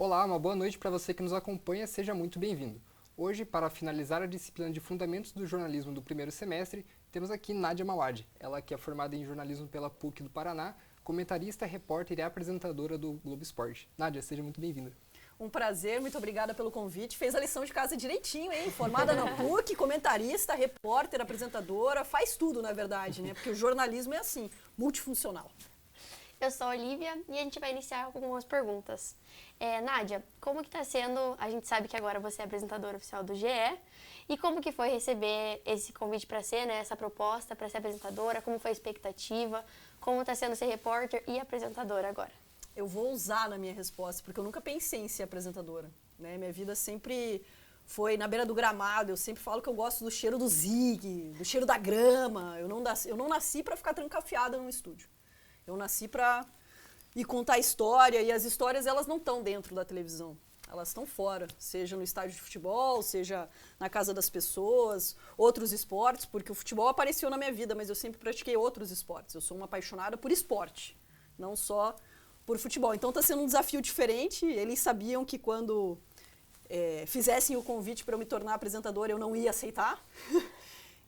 Olá, uma boa noite para você que nos acompanha, seja muito bem-vindo. Hoje, para finalizar a disciplina de Fundamentos do Jornalismo do primeiro semestre, temos aqui Nádia Mawad, ela que é formada em jornalismo pela PUC do Paraná, comentarista, repórter e apresentadora do Globo Esporte. Nádia, seja muito bem-vinda. Um prazer, muito obrigada pelo convite. Fez a lição de casa direitinho, hein? Formada na PUC, comentarista, repórter, apresentadora, faz tudo, na verdade, né? Porque o jornalismo é assim, multifuncional. Eu sou a Olivia e a gente vai iniciar com algumas perguntas. Nádia, como que tá sendo, a gente sabe que agora você é apresentadora oficial do GE, e como que foi receber esse convite para ser, né, essa proposta para ser apresentadora, como foi a expectativa, como tá sendo ser repórter e apresentadora agora? Eu vou usar na minha resposta, porque eu nunca pensei em ser apresentadora, né? Minha vida sempre foi na beira do gramado, eu sempre falo que eu gosto do cheiro do zig, do cheiro da grama, eu não nasci para ficar trancafiada num estúdio. Eu nasci para ir contar história, e as histórias elas não estão dentro da televisão, elas estão fora, seja no estádio de futebol, seja na casa das pessoas, outros esportes, porque o futebol apareceu na minha vida, mas eu sempre pratiquei outros esportes. Eu sou uma apaixonada por esporte, não só por futebol. Então está sendo um desafio diferente. Eles sabiam que quando fizessem o convite para eu me tornar apresentadora, eu não ia aceitar.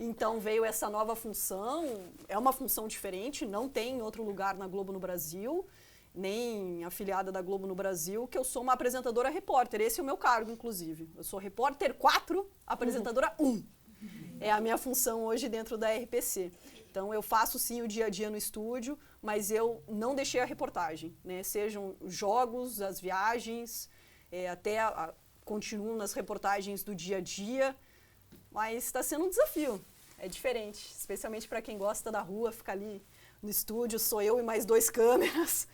Então veio essa nova função, é uma função diferente, não tem em outro lugar na Globo no Brasil, nem afiliada da Globo no Brasil, que eu sou uma apresentadora repórter. Esse é o meu cargo, inclusive. Eu sou repórter 4, apresentadora 1. É a minha função hoje dentro da RPC. Então eu faço sim o dia a dia no estúdio, mas eu não deixei a reportagem, né? Sejam os jogos, as viagens, continuo nas reportagens do dia a dia, mas está sendo um desafio. É diferente, especialmente para quem gosta da rua, ficar ali no estúdio, sou eu e mais 2 câmeras,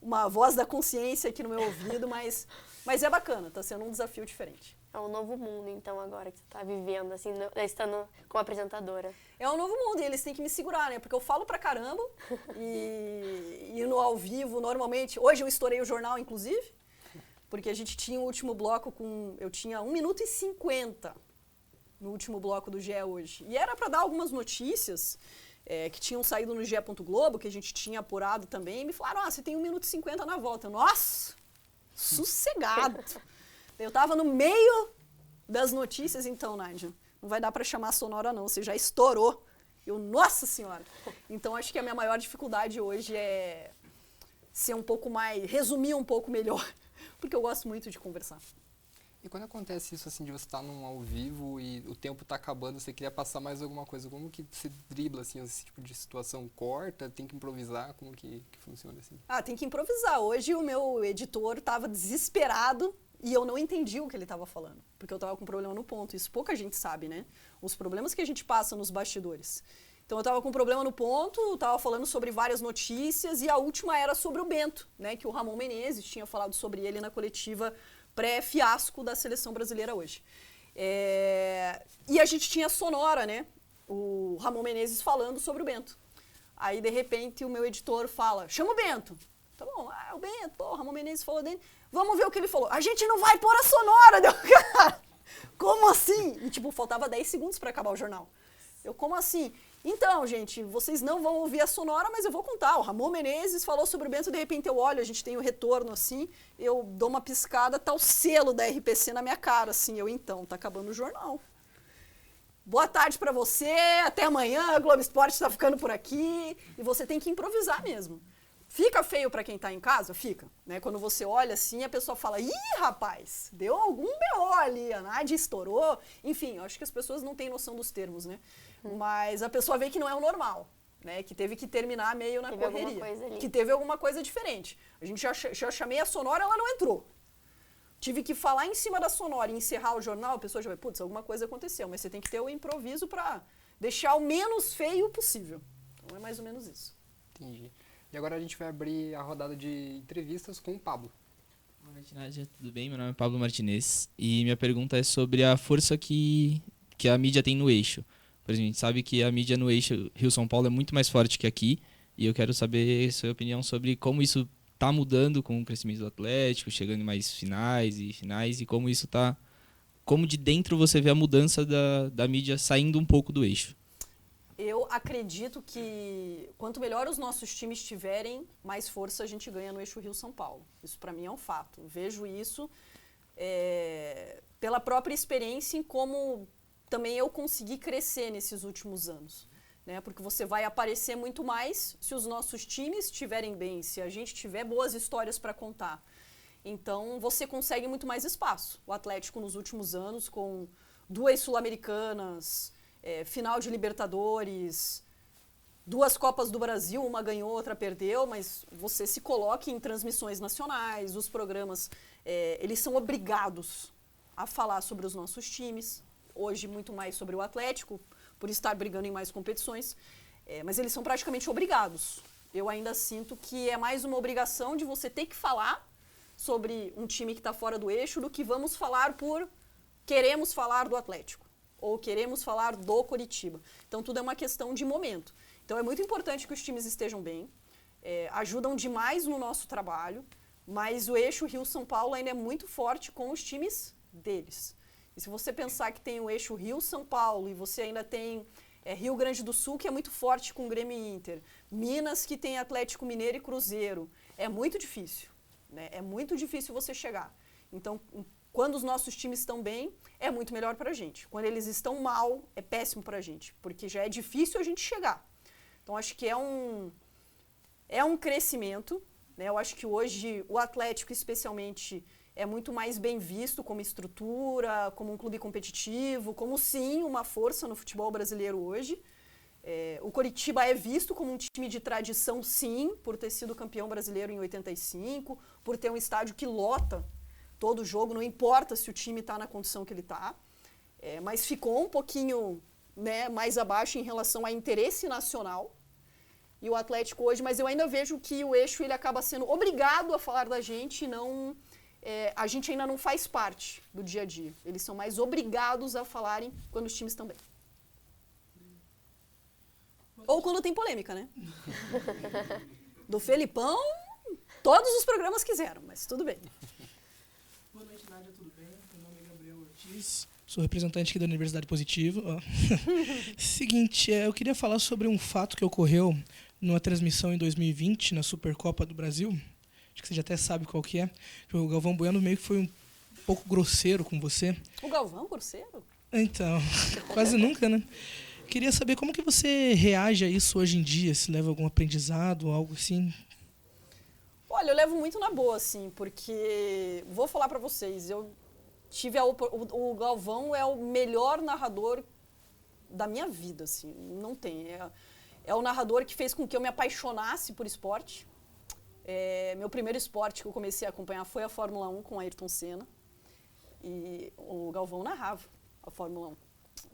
uma voz da consciência aqui no meu ouvido, mas é bacana, está sendo um desafio diferente. É um novo mundo, então, agora que você está vivendo, assim, estando como apresentadora. É um novo mundo e eles têm que me segurar, né? Porque eu falo pra caramba e no ao vivo, normalmente... Hoje eu estourei o jornal, inclusive, porque a gente tinha o último bloco eu tinha 1 minuto e 50 no último bloco do GE hoje. E era para dar algumas notícias que tinham saído no GE.globo, que a gente tinha apurado também, e me falaram, você tem 1 minuto e 50 na volta. Nossa, sossegado. Eu tava no meio das notícias, então, Nádia, não vai dar para chamar sonora não, você já estourou. Nossa Senhora! Então, acho que a minha maior dificuldade hoje é ser um pouco mais, resumir um pouco melhor, porque eu gosto muito de conversar. E quando acontece isso, assim, de você estar num ao vivo e o tempo está acabando, você queria passar mais alguma coisa, como que você dribla, assim, esse tipo de situação? Corta, tem que improvisar? Como que funciona, assim? Tem que improvisar. Hoje o meu editor estava desesperado e eu não entendi o que ele estava falando, porque eu estava com problema no ponto. Isso pouca gente sabe, né? Os problemas que a gente passa nos bastidores. Então eu estava com problema no ponto, estava falando sobre várias notícias e a última era sobre o Bento, né? Que o Ramon Menezes tinha falado sobre ele na coletiva pré-fiasco da seleção brasileira hoje. E a gente tinha sonora, né? O Ramon Menezes falando sobre o Bento. Aí, de repente, o meu editor fala, chama o Bento. Tá bom, o Bento, o Ramon Menezes falou dele. Vamos ver o que ele falou. A gente não vai pôr a sonora, deu, cara. Como assim? E, faltava 10 segundos para acabar o jornal. Como assim? Então, gente, vocês não vão ouvir a sonora, mas eu vou contar. O Ramon Menezes falou sobre o Bento, de repente eu olho, a gente tem o retorno, assim, eu dou uma piscada, tá o selo da RPC na minha cara, assim, então, tá acabando o jornal. Boa tarde pra você, até amanhã, o Globo Esporte tá ficando por aqui, e você tem que improvisar mesmo. Fica feio pra quem tá em casa? Fica, né? Quando você olha assim, a pessoa fala, ih, rapaz, deu algum BO ali, a Nádia estourou. Enfim, eu acho que as pessoas não têm noção dos termos, né? Mas a pessoa vê que não é o normal, né? Que teve que terminar meio na correria. Que teve alguma coisa diferente. A gente já chamei a sonora, ela não entrou. Tive que falar em cima da sonora e encerrar o jornal, a pessoa já vai, putz, alguma coisa aconteceu. Mas você tem que ter o improviso pra deixar o menos feio possível. Então é mais ou menos isso. Entendi. E agora a gente vai abrir a rodada de entrevistas com o Pablo. Boa noite, Nádia. Tudo bem? Meu nome é Pablo Martinez. E minha pergunta é sobre a força que a mídia tem no eixo. Por exemplo, a gente sabe que a mídia no eixo Rio-São Paulo é muito mais forte que aqui. E eu quero saber sua opinião sobre como isso está mudando com o crescimento do Atlético, chegando em mais finais, e como isso está... Como de dentro você vê a mudança da mídia saindo um pouco do eixo. Eu acredito que quanto melhor os nossos times tiverem, mais força a gente ganha no eixo Rio-São Paulo. Isso para mim é um fato. Vejo isso pela própria experiência em como também eu consegui crescer nesses últimos anos. Né? Porque você vai aparecer muito mais se os nossos times estiverem bem, se a gente tiver boas histórias para contar. Então você consegue muito mais espaço. O Atlético nos últimos anos, com 2 Sul-Americanas, final de Libertadores, 2 Copas do Brasil, uma ganhou, outra perdeu, mas você se coloca em transmissões nacionais, os programas, eles são obrigados a falar sobre os nossos times, hoje muito mais sobre o Atlético, por estar brigando em mais competições, mas eles são praticamente obrigados. Eu ainda sinto que é mais uma obrigação de você ter que falar sobre um time que está fora do eixo do que vamos falar queremos falar do Atlético ou queremos falar do Coritiba. Então tudo é uma questão de momento. Então é muito importante que os times estejam bem, ajudam demais no nosso trabalho, mas o eixo Rio-São Paulo ainda é muito forte com os times deles. E se você pensar que tem o eixo Rio-São Paulo e você ainda tem Rio Grande do Sul, que é muito forte com Grêmio e Inter, Minas, que tem Atlético Mineiro e Cruzeiro, é muito difícil. Né? É muito difícil você chegar. Então, quando os nossos times estão bem, é muito melhor para a gente. Quando eles estão mal, é péssimo para a gente, porque já é difícil a gente chegar. Então, acho que é um crescimento. Né? Eu acho que hoje o Atlético, especialmente, é muito mais bem visto como estrutura, como um clube competitivo, como, sim, uma força no futebol brasileiro hoje. O Coritiba é visto como um time de tradição, sim, por ter sido campeão brasileiro em 85, por ter um estádio que lota todo jogo, não importa se o time está na condição que ele está, mas ficou um pouquinho, né, mais abaixo em relação a interesse nacional. E o Atlético hoje, mas eu ainda vejo que o eixo ele acaba sendo obrigado a falar da gente e não... a gente ainda não faz parte do dia a dia. Eles são mais obrigados a falarem quando os times estão bem. Ou quando tem polêmica, né? Do Felipão, todos os programas quiseram, mas tudo bem. Boa noite, Nádia, tudo bem? Meu nome é Gabriel Ortiz, sou representante aqui da Universidade Positivo. Seguinte, eu queria falar sobre um fato que ocorreu numa transmissão em 2020, na Supercopa do Brasil. Acho que você já até sabe qual que é. O Galvão Bueno meio que foi um pouco grosseiro com você. O Galvão, grosseiro? Então, quase nunca, né? Queria saber como que você reage a isso hoje em dia, se leva algum aprendizado, algo assim. Olha, eu levo muito na boa, assim, porque vou falar pra vocês, eu tive o Galvão é o melhor narrador da minha vida, assim, não tem. É o narrador que fez com que eu me apaixonasse por esporte. Meu primeiro esporte que eu comecei a acompanhar foi a Fórmula 1 com Ayrton Senna. E o Galvão narrava a Fórmula 1.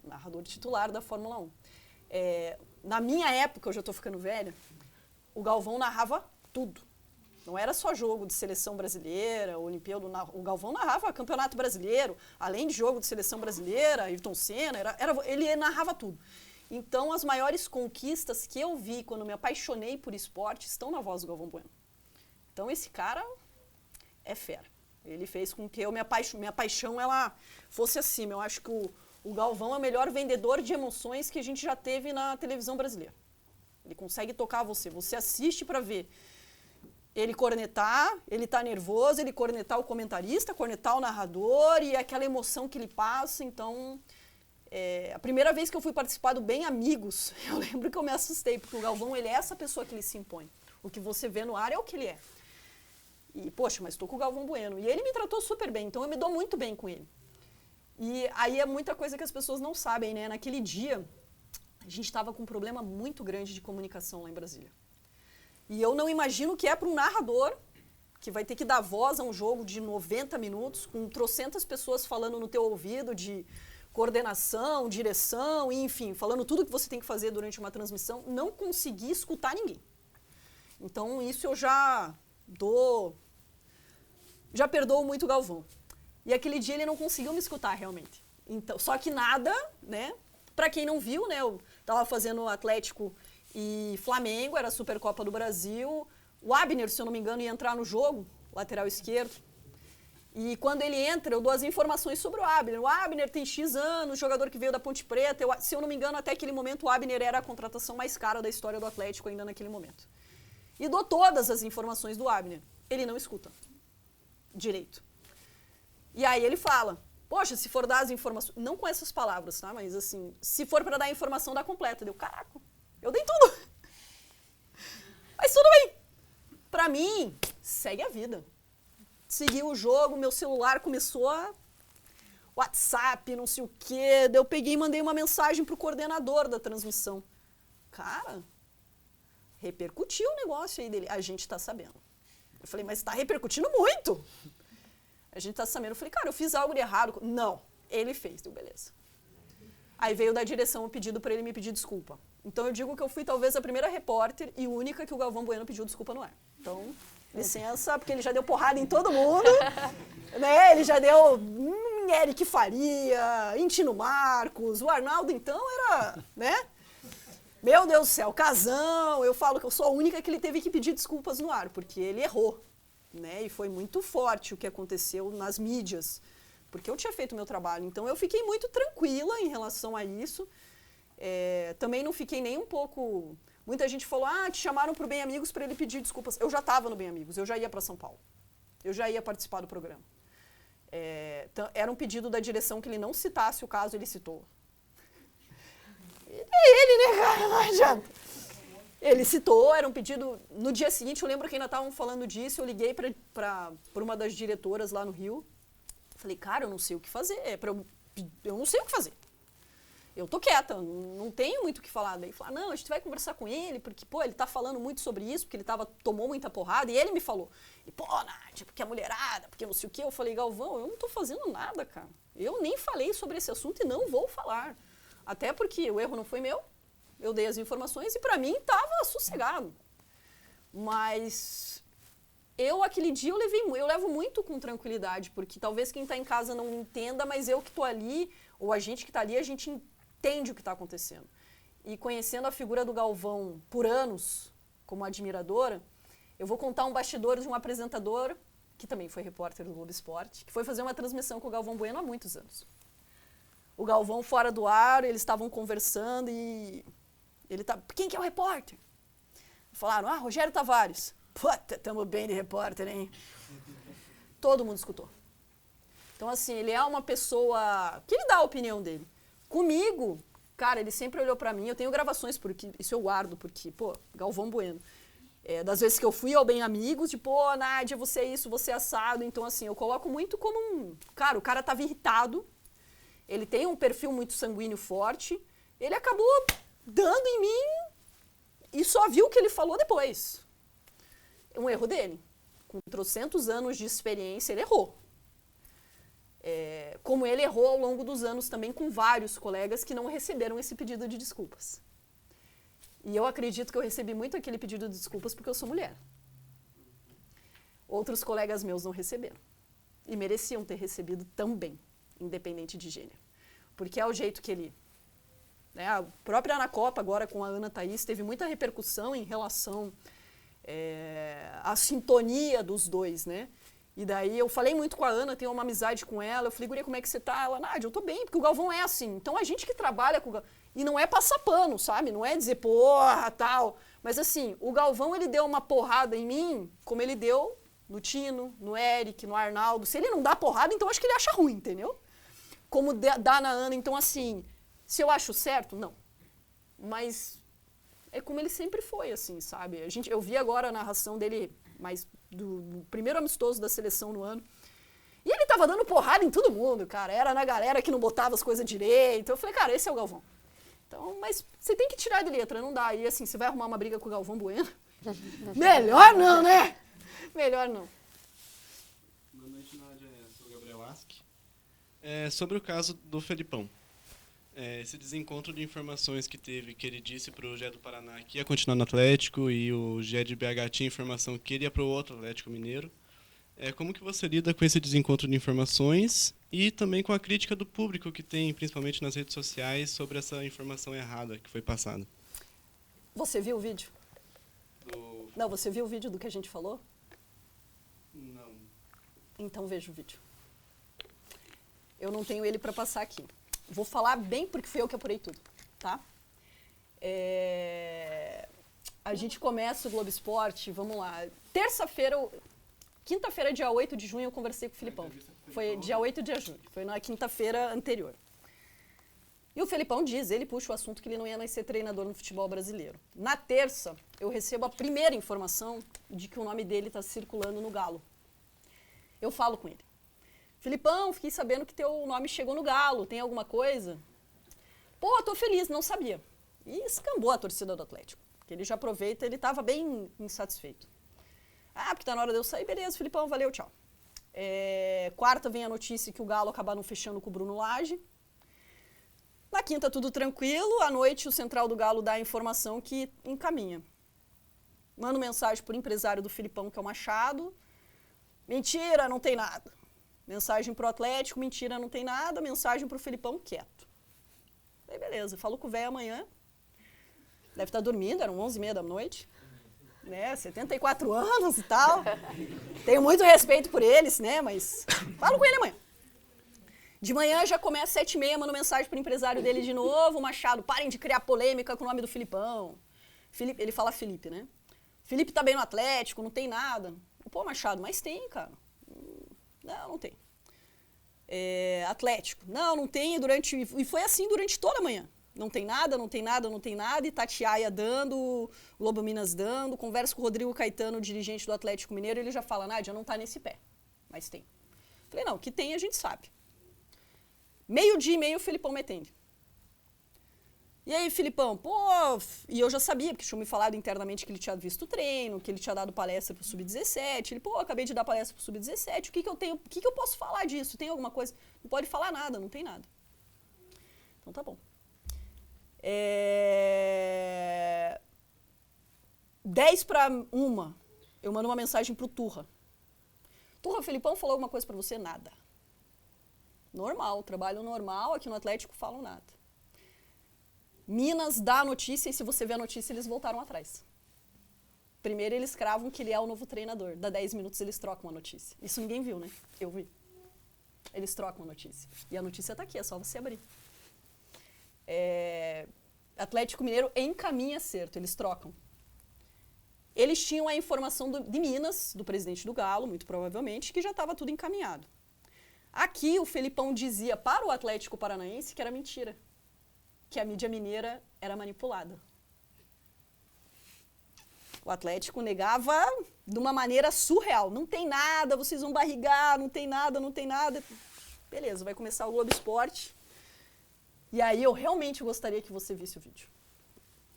Narrador titular da Fórmula 1. Na minha época, eu já estou ficando velha, o Galvão narrava tudo. Não era só jogo de seleção brasileira, Olimpíada, o Galvão narrava Campeonato Brasileiro, além de jogo de seleção brasileira, Ayrton Senna, ele narrava tudo. Então, as maiores conquistas que eu vi quando me apaixonei por esporte estão na voz do Galvão Bueno. Então, esse cara é fera. Ele fez com que minha paixão ela fosse acima. Eu acho que o Galvão é o melhor vendedor de emoções que a gente já teve na televisão brasileira. Ele consegue tocar você. Você assiste para ver ele cornetar, ele tá nervoso, ele cornetar o comentarista, cornetar o narrador e aquela emoção que ele passa. Então, a primeira vez que eu fui participar do Bem Amigos, eu lembro que eu me assustei, porque o Galvão, ele é essa pessoa que ele se impõe. O que você vê no ar é o que ele é. E, poxa, mas estou com o Galvão Bueno. E ele me tratou super bem, então eu me dou muito bem com ele. E aí é muita coisa que as pessoas não sabem, né? Naquele dia, a gente estava com um problema muito grande de comunicação lá em Brasília. E eu não imagino o que é para um narrador que vai ter que dar voz a um jogo de 90 minutos, com trocentas pessoas falando no teu ouvido de coordenação, direção, enfim, falando tudo que você tem que fazer durante uma transmissão, não conseguir escutar ninguém. Então, isso eu já perdoo muito o Galvão. E aquele dia ele não conseguiu me escutar realmente. Então, só que nada, né? Para quem não viu, né? Eu estava fazendo Atlético e Flamengo, era a Supercopa do Brasil. O Abner, se eu não me engano, ia entrar no jogo, lateral esquerdo. E quando ele entra, eu dou as informações sobre o Abner. O Abner tem X anos, jogador que veio da Ponte Preta. Se eu não me engano, até aquele momento, o Abner era a contratação mais cara da história do Atlético ainda naquele momento. E dou todas as informações do Abner. Ele não escuta direito. E aí ele fala, poxa, se for dar as informações... Não com essas palavras, tá? Mas assim, se for para dar a informação, dá completa. Deu, caraca, eu dei tudo. Mas tudo bem. Pra mim, segue a vida. Segui o jogo, meu celular começou a... WhatsApp, não sei o quê. Daí eu peguei e mandei uma mensagem pro coordenador da transmissão. Cara, repercutiu o negócio aí dele. A gente tá sabendo. Eu falei, mas tá repercutindo muito. A gente tá sabendo. Eu falei, cara, eu fiz algo de errado. Não, ele fez. Deu, beleza. Aí veio da direção o pedido para ele me pedir desculpa. Então eu digo que eu fui talvez a primeira repórter e única que o Galvão Bueno pediu desculpa no ar. Então, licença, porque ele já deu porrada em todo mundo. Né? Ele já deu Eric Faria, Intino Marcos, o Arnaldo então era, né? Meu Deus do céu, Casão. Eu falo que eu sou a única que ele teve que pedir desculpas no ar, porque ele errou. Né? E foi muito forte o que aconteceu nas mídias, porque eu tinha feito o meu trabalho. Então eu fiquei muito tranquila em relação a isso. Também não fiquei nem um pouco... Muita gente falou, te chamaram para o Bem Amigos para ele pedir desculpas. Eu já estava no Bem Amigos, eu já ia para São Paulo. Eu já ia participar do programa. Era um pedido da direção que ele não citasse o caso, ele citou. É ele, né, cara? Não adianta. Ele citou, era um pedido... No dia seguinte, eu lembro que ainda estavam falando disso, eu liguei para uma das diretoras lá no Rio. Falei, cara, eu não sei o que fazer. Eu não sei o que fazer. Eu tô quieta, não tenho muito o que falar. Daí falaram, não, a gente vai conversar com ele, porque, pô, ele tá falando muito sobre isso, porque ele tomou muita porrada, e ele me falou. E, pô, Nádia, porque a mulherada, porque não sei o quê. Eu falei, Galvão, eu não tô fazendo nada, cara. Eu nem falei sobre esse assunto e não vou falar. Até porque o erro não foi meu, eu dei as informações e pra mim tava sossegado. Mas aquele dia eu levo muito com tranquilidade, porque talvez quem tá em casa não entenda, mas eu que tô ali, ou a gente que tá ali, a gente entende o que está acontecendo. E conhecendo a figura do Galvão por anos, como admiradora, eu vou contar um bastidor de um apresentador, que também foi repórter do Globo Esporte, que foi fazer uma transmissão com o Galvão Bueno há muitos anos. O Galvão fora do ar, eles estavam conversando e ele tá, quem que é o repórter? Falaram, Rogério Tavares. Puta, tamo bem de repórter, hein? Todo mundo escutou. Então, assim, ele é uma pessoa que ele dá a opinião dele. Comigo, cara, ele sempre olhou pra mim, eu tenho gravações, porque isso eu guardo, porque, pô, Galvão Bueno. Das vezes que eu fui ao Bem Amigos, de, pô, Nádia, você é isso, você é assado. Então, assim, eu coloco muito como um... Cara, o cara tava irritado, ele tem um perfil muito sanguíneo forte, ele acabou dando em mim e só viu o que ele falou depois. É um erro dele. Com 300 anos de experiência, ele errou. Como ele errou ao longo dos anos também com vários colegas que não receberam esse pedido de desculpas. E eu acredito que eu recebi muito aquele pedido de desculpas porque eu sou mulher. Outros colegas meus não receberam. E mereciam ter recebido também, independente de gênero. Porque é o jeito que ele... Né, a própria Ana Copa, agora com a Ana Thaís, teve muita repercussão em relação à sintonia dos dois, né? E daí eu falei muito com a Ana, tenho uma amizade com ela, eu falei, guria, como é que você tá? Ela, Nádia, eu tô bem, porque o Galvão é assim. Então a gente que trabalha com o Galvão, e não é passar pano, sabe? Não é dizer, porra, tal. Mas assim, o Galvão, ele deu uma porrada em mim, como ele deu no Tino, no Eric, no Arnaldo. Se ele não dá porrada, então acho que ele acha ruim, entendeu? Como dá na Ana. Então assim, se eu acho certo, não. Mas é como ele sempre foi, assim, sabe? Eu vi agora a narração dele, mas do primeiro amistoso da seleção no ano. E ele tava dando porrada em todo mundo, cara. Era na galera que não botava as coisas direito. Eu falei, cara, esse é o Galvão. Então, mas você tem que tirar de letra, não dá. E assim, você vai arrumar uma briga com o Galvão Bueno? Melhor não, né? Melhor não. Boa noite, Nádia. Eu sou o Gabriel Aski. Sobre o caso do Felipão. Esse desencontro de informações que teve, que ele disse para o GE do Paraná que ia continuar no Atlético e o GE de BH tinha informação que ele ia para o outro Atlético Mineiro. Como que você lida com esse desencontro de informações e também com a crítica do público que tem, principalmente nas redes sociais, sobre essa informação errada que foi passada? Você viu o vídeo? Não, você viu o vídeo do que a gente falou? Não. Então veja o vídeo. Eu não tenho ele para passar aqui. Vou falar bem porque fui eu que apurei tudo, tá? A gente começa o Globo Esporte, vamos lá. Quinta-feira, dia 8 de junho, eu conversei com o Felipão. Foi dia 8 de junho, foi na quinta-feira anterior. E o Felipão diz, ele puxa o assunto que ele não ia mais ser treinador no futebol brasileiro. Na terça, eu recebo a primeira informação de que o nome dele está circulando no Galo. Eu falo com ele. Felipão, fiquei sabendo que teu nome chegou no Galo, tem alguma coisa? Pô, tô feliz, não sabia. E escambou a torcida do Atlético, porque ele já aproveita, ele estava bem insatisfeito. Ah, porque tá na hora de eu sair, beleza, Felipão, valeu, tchau. Quarta vem a notícia que o Galo acabaram fechando com o Bruno Lage. Na quinta, tudo tranquilo. À noite, o central do Galo dá a informação que encaminha. Manda mensagem pro empresário do Felipão, que é o Machado. Mentira, não tem nada. Mensagem pro Atlético, mentira, não tem nada. Mensagem pro Felipão, quieto. Aí, beleza, falo com o velho amanhã. Deve estar dormindo, eram 11h30 da noite. Né, 74 anos e tal. Tenho muito respeito por eles, né, mas falo com ele amanhã. De manhã já começa 7h30, mando mensagem pro empresário dele de novo. Machado, parem de criar polêmica com o nome do Felipão. Ele fala Felipe, né? Felipe tá bem no Atlético, não tem nada. Pô, Machado, mas tem, cara. Não tem. Atlético. Não tem e foi assim durante toda a manhã. Não tem nada, não tem nada, não tem nada. E Itatiaia dando, Globo Minas dando. Conversa com o Rodrigo Caetano, dirigente do Atlético Mineiro, ele já fala, Nádia, não tá nesse pé. Mas tem. Falei, não, que tem a gente sabe. 12h30 o Felipão me atende. E aí, Felipão, pô... E eu já sabia, porque tinham me falado internamente que ele tinha visto o treino, que ele tinha dado palestra pro Sub-17. Ele, pô, acabei de dar palestra pro Sub-17, o que eu posso falar disso? Tem alguma coisa? Não pode falar nada, não tem nada. Então tá bom. 10h50, eu mando uma mensagem pro Turra. Turra, o Felipão falou alguma coisa pra você? Nada. Normal, trabalho normal, aqui no Atlético falam nada. Minas dá a notícia e se você vê a notícia, eles voltaram atrás. Primeiro eles cravam que ele é o novo treinador. Dá 10 minutos eles trocam a notícia. Isso ninguém viu, né? Eu vi. Eles trocam a notícia. E a notícia tá aqui, é só você abrir. Atlético Mineiro encaminha acerto, eles trocam. Eles tinham a informação de Minas, do presidente do Galo, muito provavelmente, que já estava tudo encaminhado. Aqui o Felipão dizia para o Atlético Paranaense que era mentira, que a mídia mineira era manipulada. O Atlético negava de uma maneira surreal. Não tem nada, vocês vão barrigar, não tem nada, não tem nada. Beleza, vai começar o Globo Esporte. E aí eu realmente gostaria que você visse o vídeo.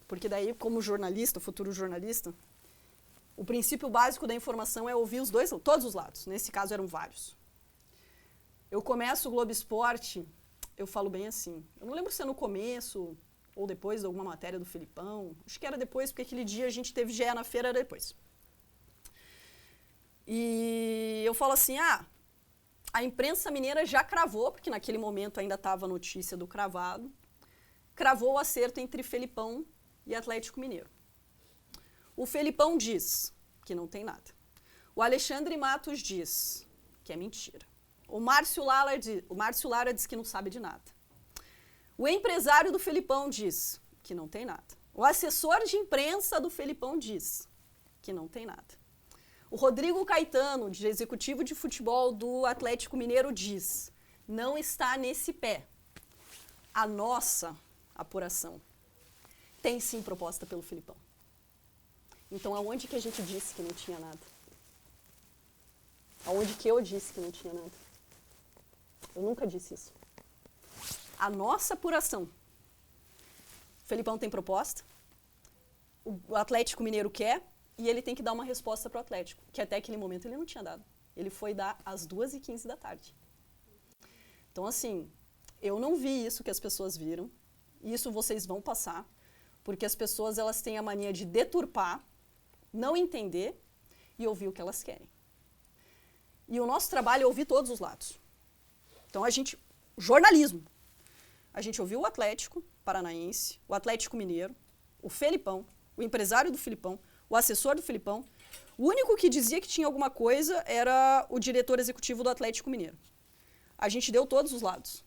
Porque daí, como jornalista, futuro jornalista, o princípio básico da informação é ouvir todos os lados. Nesse caso eram vários. Eu começo o Globo Esporte, eu falo bem assim. Eu não lembro se é no começo ou depois de alguma matéria do Felipão. Acho que era depois, porque aquele dia a gente teve GE na feira, era depois. E eu falo assim, a imprensa mineira já cravou, porque naquele momento ainda estava a notícia do cravado, cravou o acerto entre Felipão e Atlético Mineiro. O Felipão diz que não tem nada. O Alexandre Matos diz que é mentira. O Márcio Lara diz que não sabe de nada. O empresário do Felipão diz que não tem nada. O assessor de imprensa do Felipão diz que não tem nada. O Rodrigo Caetano, de executivo de futebol do Atlético Mineiro, diz: não está nesse pé. A nossa apuração tem sim proposta pelo Felipão. Então, aonde que a gente disse que não tinha nada? Aonde que eu disse que não tinha nada? Eu nunca disse isso. A nossa apuração. O Felipão tem proposta, o Atlético Mineiro quer, e ele tem que dar uma resposta para o Atlético, que até aquele momento ele não tinha dado. Ele foi dar às 2h15 da tarde. Então, assim, eu não vi isso que as pessoas viram, e isso vocês vão passar, porque as pessoas elas têm a mania de deturpar, não entender e ouvir o que elas querem. E o nosso trabalho é ouvir todos os lados. Então, jornalismo. A gente ouviu o Atlético Paranaense, o Atlético Mineiro, o Felipão, o empresário do Felipão, o assessor do Felipão. O único que dizia que tinha alguma coisa era o diretor executivo do Atlético Mineiro. A gente deu todos os lados.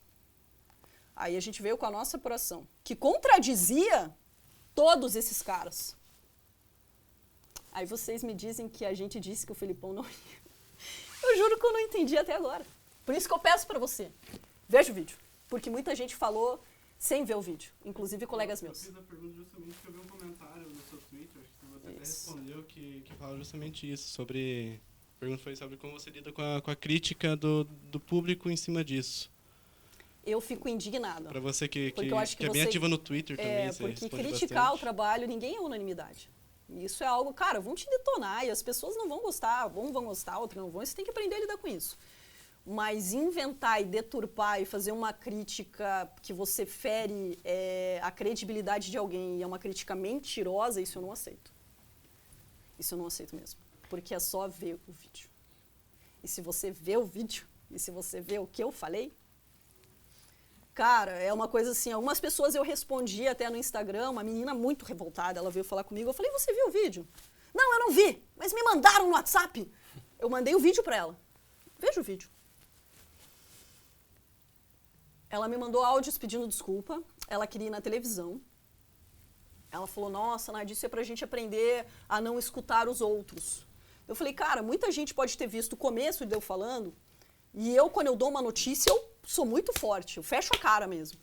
Aí a gente veio com a nossa apuração, que contradizia todos esses caras. Aí vocês me dizem que a gente disse que o Felipão não ia. Eu juro que eu não entendi até agora. Por isso que eu peço para você, veja o vídeo. Porque muita gente falou sem ver o vídeo, inclusive colegas meus. Eu fiz a pergunta justamente porque eu vi um comentário no seu Twitter, acho que você até respondeu, que fala justamente isso, sobre... A pergunta foi sobre como você lida com a crítica do público em cima disso. Eu fico indignada. Para você que eu acho é bem ativa no Twitter também, você porque responde criticar bastante. o trabalho, ninguém é unanimidade. Isso é algo, cara, vão te detonar e as pessoas não vão gostar, vão gostar, outros não vão, você tem que aprender a lidar com isso. Mas inventar e deturpar e fazer uma crítica que você fere a credibilidade de alguém e é uma crítica mentirosa, isso eu não aceito. Isso eu não aceito mesmo. Porque é só ver o vídeo. E se você vê o vídeo, e se você vê o que eu falei, cara, é uma coisa assim, algumas pessoas eu respondi até no Instagram, uma menina muito revoltada, ela veio falar comigo, eu falei, você viu o vídeo? Não, eu não vi, mas me mandaram no WhatsApp. Eu mandei o vídeo pra ela. Veja o vídeo. Ela me mandou áudios pedindo desculpa, ela queria ir na televisão. Ela falou, nossa, Nádia, isso é pra gente aprender a não escutar os outros. Eu falei, cara, muita gente pode ter visto o começo de eu falando, e eu, quando eu dou uma notícia, eu sou muito forte, eu fecho a cara mesmo.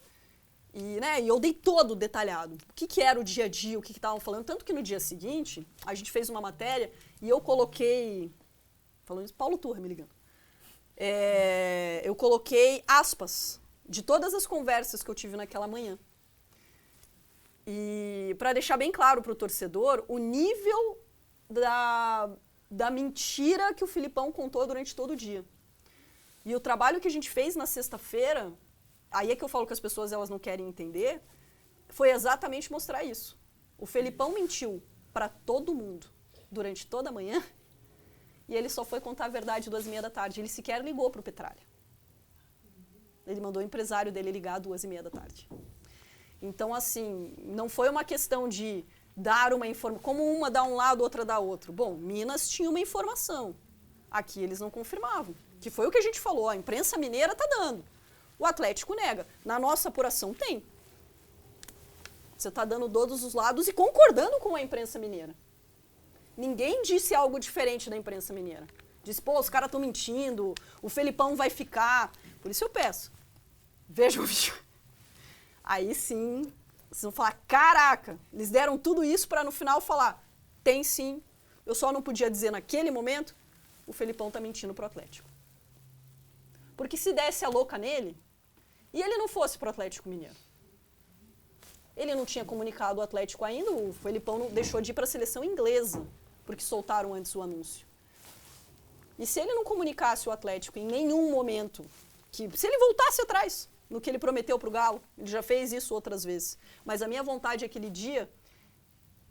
E eu dei todo detalhado. O que era o dia a dia, o que estavam falando. Tanto que no dia seguinte, a gente fez uma matéria e eu coloquei... Falando isso, Paulo Turra me ligando. Eu coloquei aspas de todas as conversas que eu tive naquela manhã. E para deixar bem claro para o torcedor o nível da mentira que o Felipão contou durante todo o dia. E o trabalho que a gente fez na sexta-feira, aí é que eu falo que as pessoas elas não querem entender, foi exatamente mostrar isso. O Felipão mentiu para todo mundo durante toda a manhã e ele só foi contar a verdade 2h30 da tarde. Ele sequer ligou para o Petralha. Ele mandou o empresário dele ligar às 2h30 da tarde. Então, assim, não foi uma questão de dar uma informação, como uma dá um lado, outra dá outro. Bom, Minas tinha uma informação. Aqui eles não confirmavam. Que foi o que a gente falou, a imprensa mineira está dando. O Atlético nega. Na nossa apuração tem. Você está dando todos os lados e concordando com a imprensa mineira. Ninguém disse algo diferente da imprensa mineira. Disse, pô, os caras estão mentindo, o Felipão vai ficar. Por isso eu peço, veja o vídeo. Aí sim, vocês vão falar, caraca, eles deram tudo isso para no final falar, tem sim, eu só não podia dizer naquele momento, o Felipão tá mentindo pro Atlético. Porque se desse a louca nele, e ele não fosse pro Atlético Mineiro, ele não tinha comunicado o Atlético ainda, o Felipão não deixou de ir para a seleção inglesa, porque soltaram antes o anúncio. E se ele não comunicasse o Atlético em nenhum momento, se ele voltasse atrás no que ele prometeu para o Galo, ele já fez isso outras vezes, mas a minha vontade aquele dia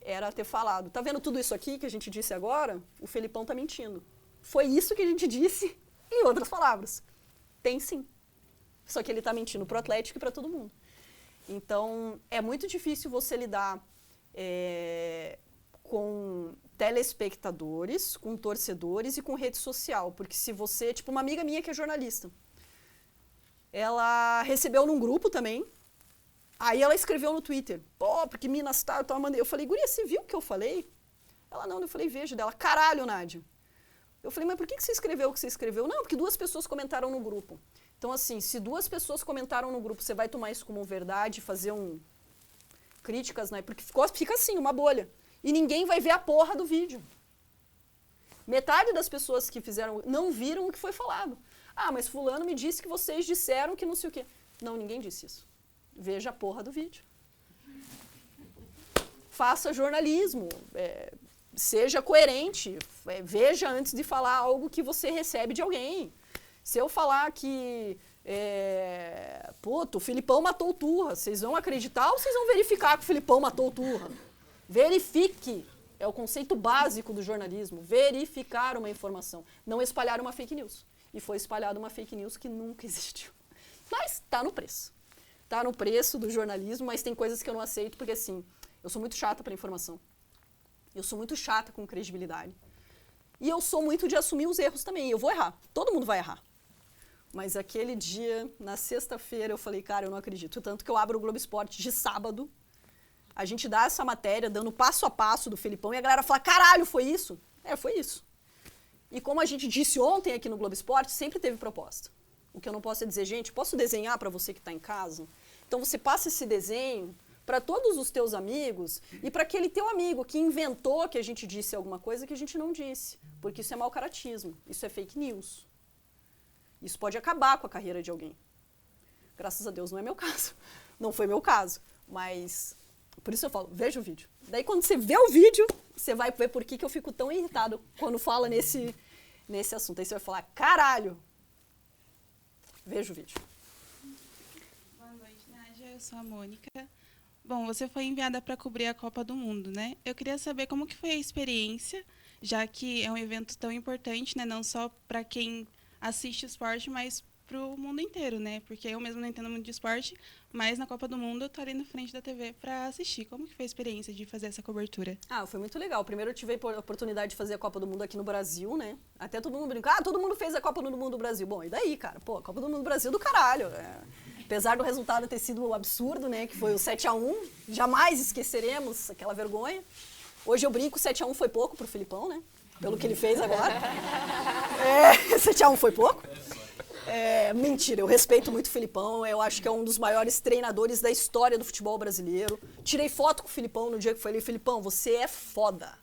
era ter falado, tá vendo tudo isso aqui que a gente disse agora? O Felipão tá mentindo. Foi isso que a gente disse, em outras palavras. Tem sim. Só que ele tá mentindo pro Atlético e para todo mundo. Então, é muito difícil você lidar com telespectadores, com torcedores e com rede social. Porque se você... Tipo, uma amiga minha que é jornalista, ela recebeu num grupo também, aí ela escreveu no Twitter, pô, porque Minas tá, eu falei, guria, você viu o que eu falei? Ela, não, eu falei, vejo dela, caralho, Nádia. Eu falei, mas por que você escreveu o que você escreveu? Não, porque 2 pessoas comentaram no grupo. Então, assim, se 2 pessoas comentaram no grupo, você vai tomar isso como verdade, fazer críticas, né? Porque fica assim, uma bolha. E ninguém vai ver a porra do vídeo. Metade das pessoas que fizeram não viram o que foi falado. Ah, mas fulano me disse que vocês disseram que não sei o quê. Não, ninguém disse isso. Veja a porra do vídeo. Faça jornalismo. Seja coerente. Veja antes de falar algo que você recebe de alguém. Se eu falar que o Felipão matou o Turra, vocês vão acreditar ou vocês vão verificar que o Felipão matou o Turra? Verifique. É o conceito básico do jornalismo. Verificar uma informação. Não espalhar uma fake news. E foi espalhada uma fake news que nunca existiu. Mas está no preço. Está no preço do jornalismo, mas tem coisas que eu não aceito, porque assim, eu sou muito chata para informação. Eu sou muito chata com credibilidade. E eu sou muito de assumir os erros também. Eu vou errar. Todo mundo vai errar. Mas aquele dia, na sexta-feira, eu falei, cara, eu não acredito. Tanto que eu abro o Globo Esporte de sábado, a gente dá essa matéria, dando passo a passo do Felipão, e a galera fala, caralho, foi isso? Foi isso. E como a gente disse ontem aqui no Globo Esporte, sempre teve proposta. O que eu não posso é dizer, gente, posso desenhar para você que está em casa? Então você passa esse desenho para todos os teus amigos e para aquele teu amigo que inventou que a gente disse alguma coisa que a gente não disse. Porque isso é mau caratismo, isso é fake news. Isso pode acabar com a carreira de alguém. Graças a Deus não é meu caso. Não foi meu caso. Mas, por isso eu falo, veja o vídeo. Daí quando você vê o vídeo, você vai ver por que eu fico tão irritado quando fala nesse assunto. Aí você vai falar, caralho. Veja o vídeo. Boa noite, Nádia. Eu sou a Mônica. Bom, você foi enviada para cobrir a Copa do Mundo, né? Eu queria saber como que foi a experiência, já que é um evento tão importante, né? Não só para quem assiste esporte, mas para o mundo inteiro, né? Porque eu mesmo não entendo muito de esporte, mas na Copa do Mundo eu tô ali na frente da TV para assistir. Como que foi a experiência de fazer essa cobertura? Foi muito legal. Primeiro eu tive a oportunidade de fazer a Copa do Mundo aqui no Brasil, né? Até todo mundo brinca, todo mundo fez a Copa do Mundo do Brasil. Bom, e daí, cara? Pô, a Copa do Mundo do Brasil do caralho. Apesar do resultado ter sido absurdo, né? Que foi o 7-1, jamais esqueceremos aquela vergonha. Hoje eu brinco, 7-1 foi pouco pro Felipão, né? Pelo que ele fez agora. 7-1 foi pouco. Mentira, eu respeito muito o Felipão, eu acho que é um dos maiores treinadores da história do futebol brasileiro. Tirei foto com o Felipão no dia que falei, Felipão, você é foda.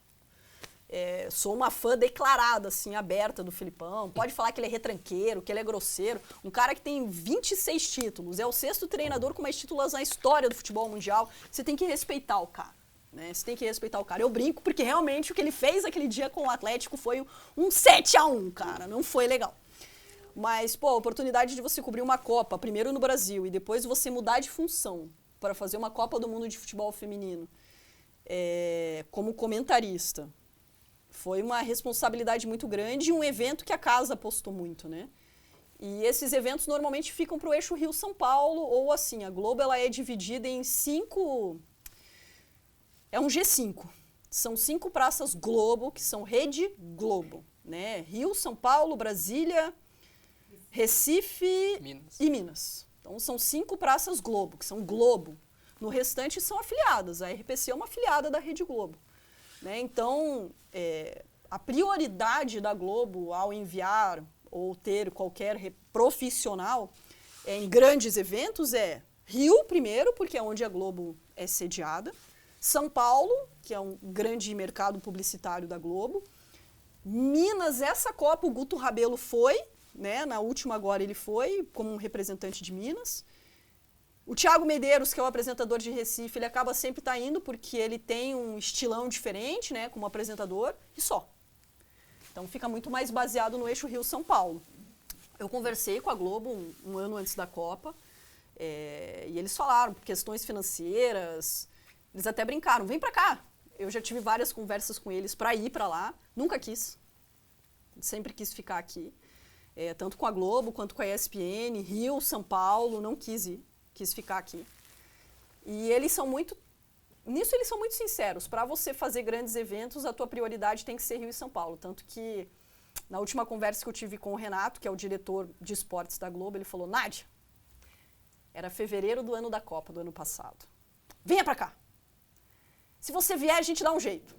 Sou uma fã declarada, assim, aberta do Felipão. Pode falar que ele é retranqueiro, que ele é grosseiro. Um cara que tem 26 títulos, é o 6º treinador com mais títulos na história do futebol mundial. Você tem que respeitar o cara. Né? Você tem que respeitar o cara. Eu brinco porque realmente o que ele fez aquele dia com o Atlético foi um 7-1, cara. Não foi legal. Mas, pô, a oportunidade de você cobrir uma Copa, primeiro no Brasil, e depois você mudar de função para fazer uma Copa do Mundo de futebol feminino como comentarista, foi uma responsabilidade muito grande e um evento que a casa apostou muito, né? E esses eventos normalmente ficam para o eixo Rio-São Paulo, ou assim, a Globo ela é dividida em 5... É um G5. São 5 praças Globo, que são Rede Globo, né? Rio, São Paulo, Brasília, Recife e Minas. Então, são 5 praças Globo, que são Globo. No restante, são afiliadas. A RPC é uma afiliada da Rede Globo. Né? Então, a prioridade da Globo ao enviar ou ter qualquer profissional em grandes eventos é Rio, primeiro, porque é onde a Globo é sediada. São Paulo, que é um grande mercado publicitário da Globo. Minas, essa Copa, o Guto Rabelo foi, né? Na última agora ele foi, como um representante de Minas. O Thiago Medeiros, que é o apresentador de Recife, ele acaba sempre indo porque ele tem um estilão diferente, né? Como apresentador, e só. Então fica muito mais baseado no eixo Rio-São Paulo. Eu conversei com a Globo um ano antes da Copa, e eles falaram questões financeiras. Eles até brincaram, vem pra cá. Eu já tive várias conversas com eles para ir para lá. Nunca quis. Sempre quis ficar aqui. Tanto com a Globo quanto com a ESPN, Rio, São Paulo, não quis ir. Quis ficar aqui. E eles são muito... Nisso eles são muito sinceros. Para você fazer grandes eventos, a tua prioridade tem que ser Rio e São Paulo. Tanto que, na última conversa que eu tive com o Renato, que é o diretor de esportes da Globo, ele falou, Nádia, era fevereiro do ano da Copa, do ano passado. Venha para cá. Se você vier, a gente dá um jeito.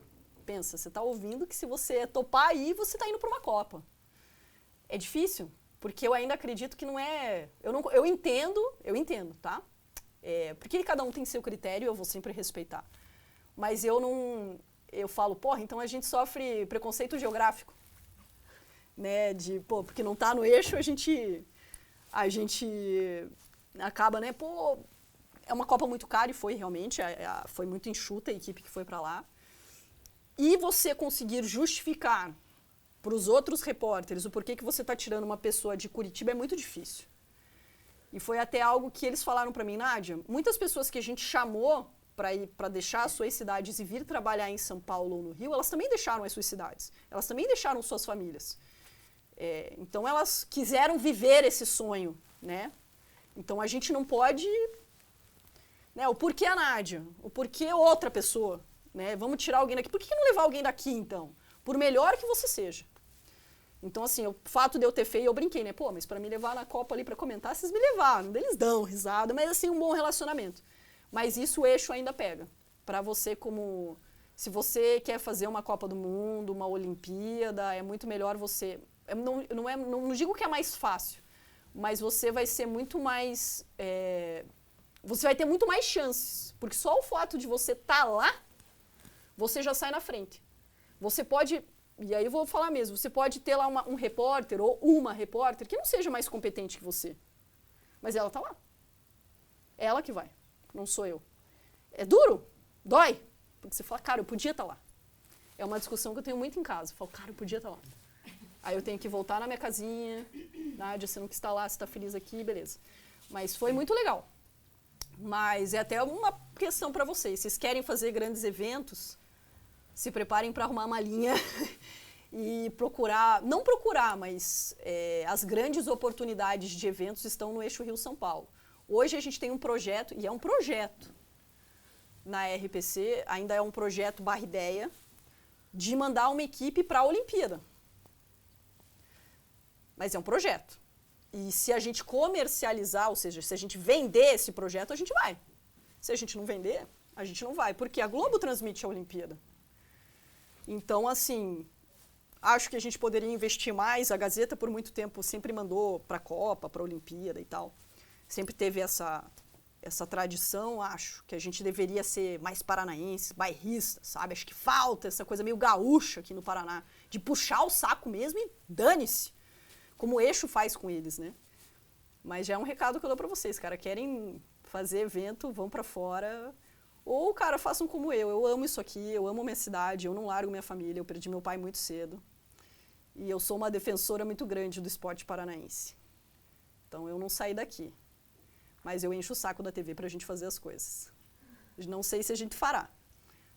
Pensa, você está ouvindo que se você topar aí, você está indo para uma Copa. É difícil, porque eu ainda acredito que não é... Eu entendo, tá? Porque cada um tem seu critério, eu vou sempre respeitar. Mas eu não... Eu falo, porra, então a gente sofre preconceito geográfico. Né? Porque não está no eixo, a gente acaba, né? Pô, é uma Copa muito cara e foi realmente, foi muito enxuta a equipe que foi para lá. E você conseguir justificar para os outros repórteres o porquê que você está tirando uma pessoa de Curitiba é muito difícil. E foi até algo que eles falaram para mim, Nádia, muitas pessoas que a gente chamou para deixar as suas cidades e vir trabalhar em São Paulo ou no Rio, elas também deixaram as suas cidades, elas também deixaram suas famílias. Então elas quiseram viver esse sonho, né? Então a gente não pode... Né, o porquê a Nádia? O porquê outra pessoa? Né? Vamos tirar alguém daqui. Por que não levar alguém daqui, então? Por melhor que você seja. Então, assim, o fato de eu ter feito, eu brinquei, né? Pô, mas para me levar na Copa ali para comentar, vocês me levaram. Eles dão risada, mas assim, um bom relacionamento. Mas isso o eixo ainda pega. Para você como... Se você quer fazer uma Copa do Mundo, uma Olimpíada, é muito melhor você... Não digo que é mais fácil, mas você vai ser muito mais... você vai ter muito mais chances. Porque só o fato de você estar lá, você já sai na frente. Você pode... E aí eu vou falar mesmo, você pode ter lá um repórter ou uma repórter que não seja mais competente que você. Mas ela tá lá. É ela que vai, não sou eu. É duro, dói, porque você fala, cara, eu podia estar lá. É uma discussão que eu tenho muito em casa. Eu falo, cara, eu podia estar lá. Aí eu tenho que voltar na minha casinha. Nádia, você não quis estar lá, você está feliz aqui, beleza. Mas foi muito legal. Mas é até uma questão para vocês. Vocês querem fazer grandes eventos? Se preparem para arrumar uma linha e procurar, não procurar, mas as grandes oportunidades de eventos estão no eixo Rio-São Paulo. Hoje a gente tem um projeto, e é um projeto na RPC, ainda é um projeto barra ideia, de mandar uma equipe para a Olimpíada. Mas é um projeto. E se a gente comercializar, ou seja, se a gente vender esse projeto, a gente vai. Se a gente não vender, a gente não vai, porque a Globo transmite a Olimpíada. Então, assim, acho que a gente poderia investir mais. A Gazeta, por muito tempo, sempre mandou para a Copa, para a Olimpíada e tal. Sempre teve essa tradição, acho, que a gente deveria ser mais paranaense, bairrista, sabe? Acho que falta essa coisa meio gaúcha aqui no Paraná, de puxar o saco mesmo e dane-se, como o eixo faz com eles, né? Mas já é um recado que eu dou para vocês, cara. Querem fazer evento, vão para fora... Ou, cara, façam como eu amo isso aqui, eu amo minha cidade, eu não largo minha família, eu perdi meu pai muito cedo. E eu sou uma defensora muito grande do esporte paranaense. Então, eu não saí daqui. Mas eu encho o saco da TV pra gente fazer as coisas. Não sei se a gente fará,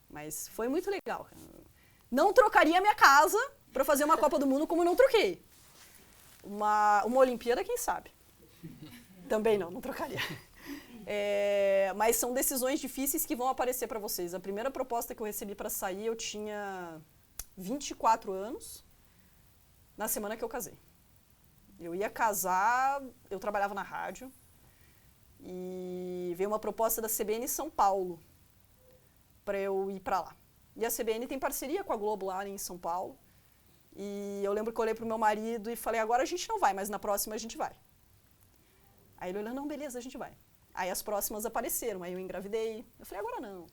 mas foi muito legal. Não trocaria minha casa pra fazer uma Copa do Mundo como não troquei. Uma Olimpíada, quem sabe? Também não trocaria. Mas são decisões difíceis que vão aparecer para vocês. A primeira proposta que eu recebi para sair, eu tinha 24 anos, na semana que eu casei. Eu ia casar, eu trabalhava na rádio, e veio uma proposta da CBN São Paulo para eu ir para lá. E a CBN tem parceria com a Globo lá em São Paulo, e eu lembro que eu olhei para o meu marido e falei, agora a gente não vai, mas na próxima a gente vai. Aí ele olhou, não, beleza, a gente vai. Aí as próximas apareceram, aí eu engravidei. Eu falei, agora não.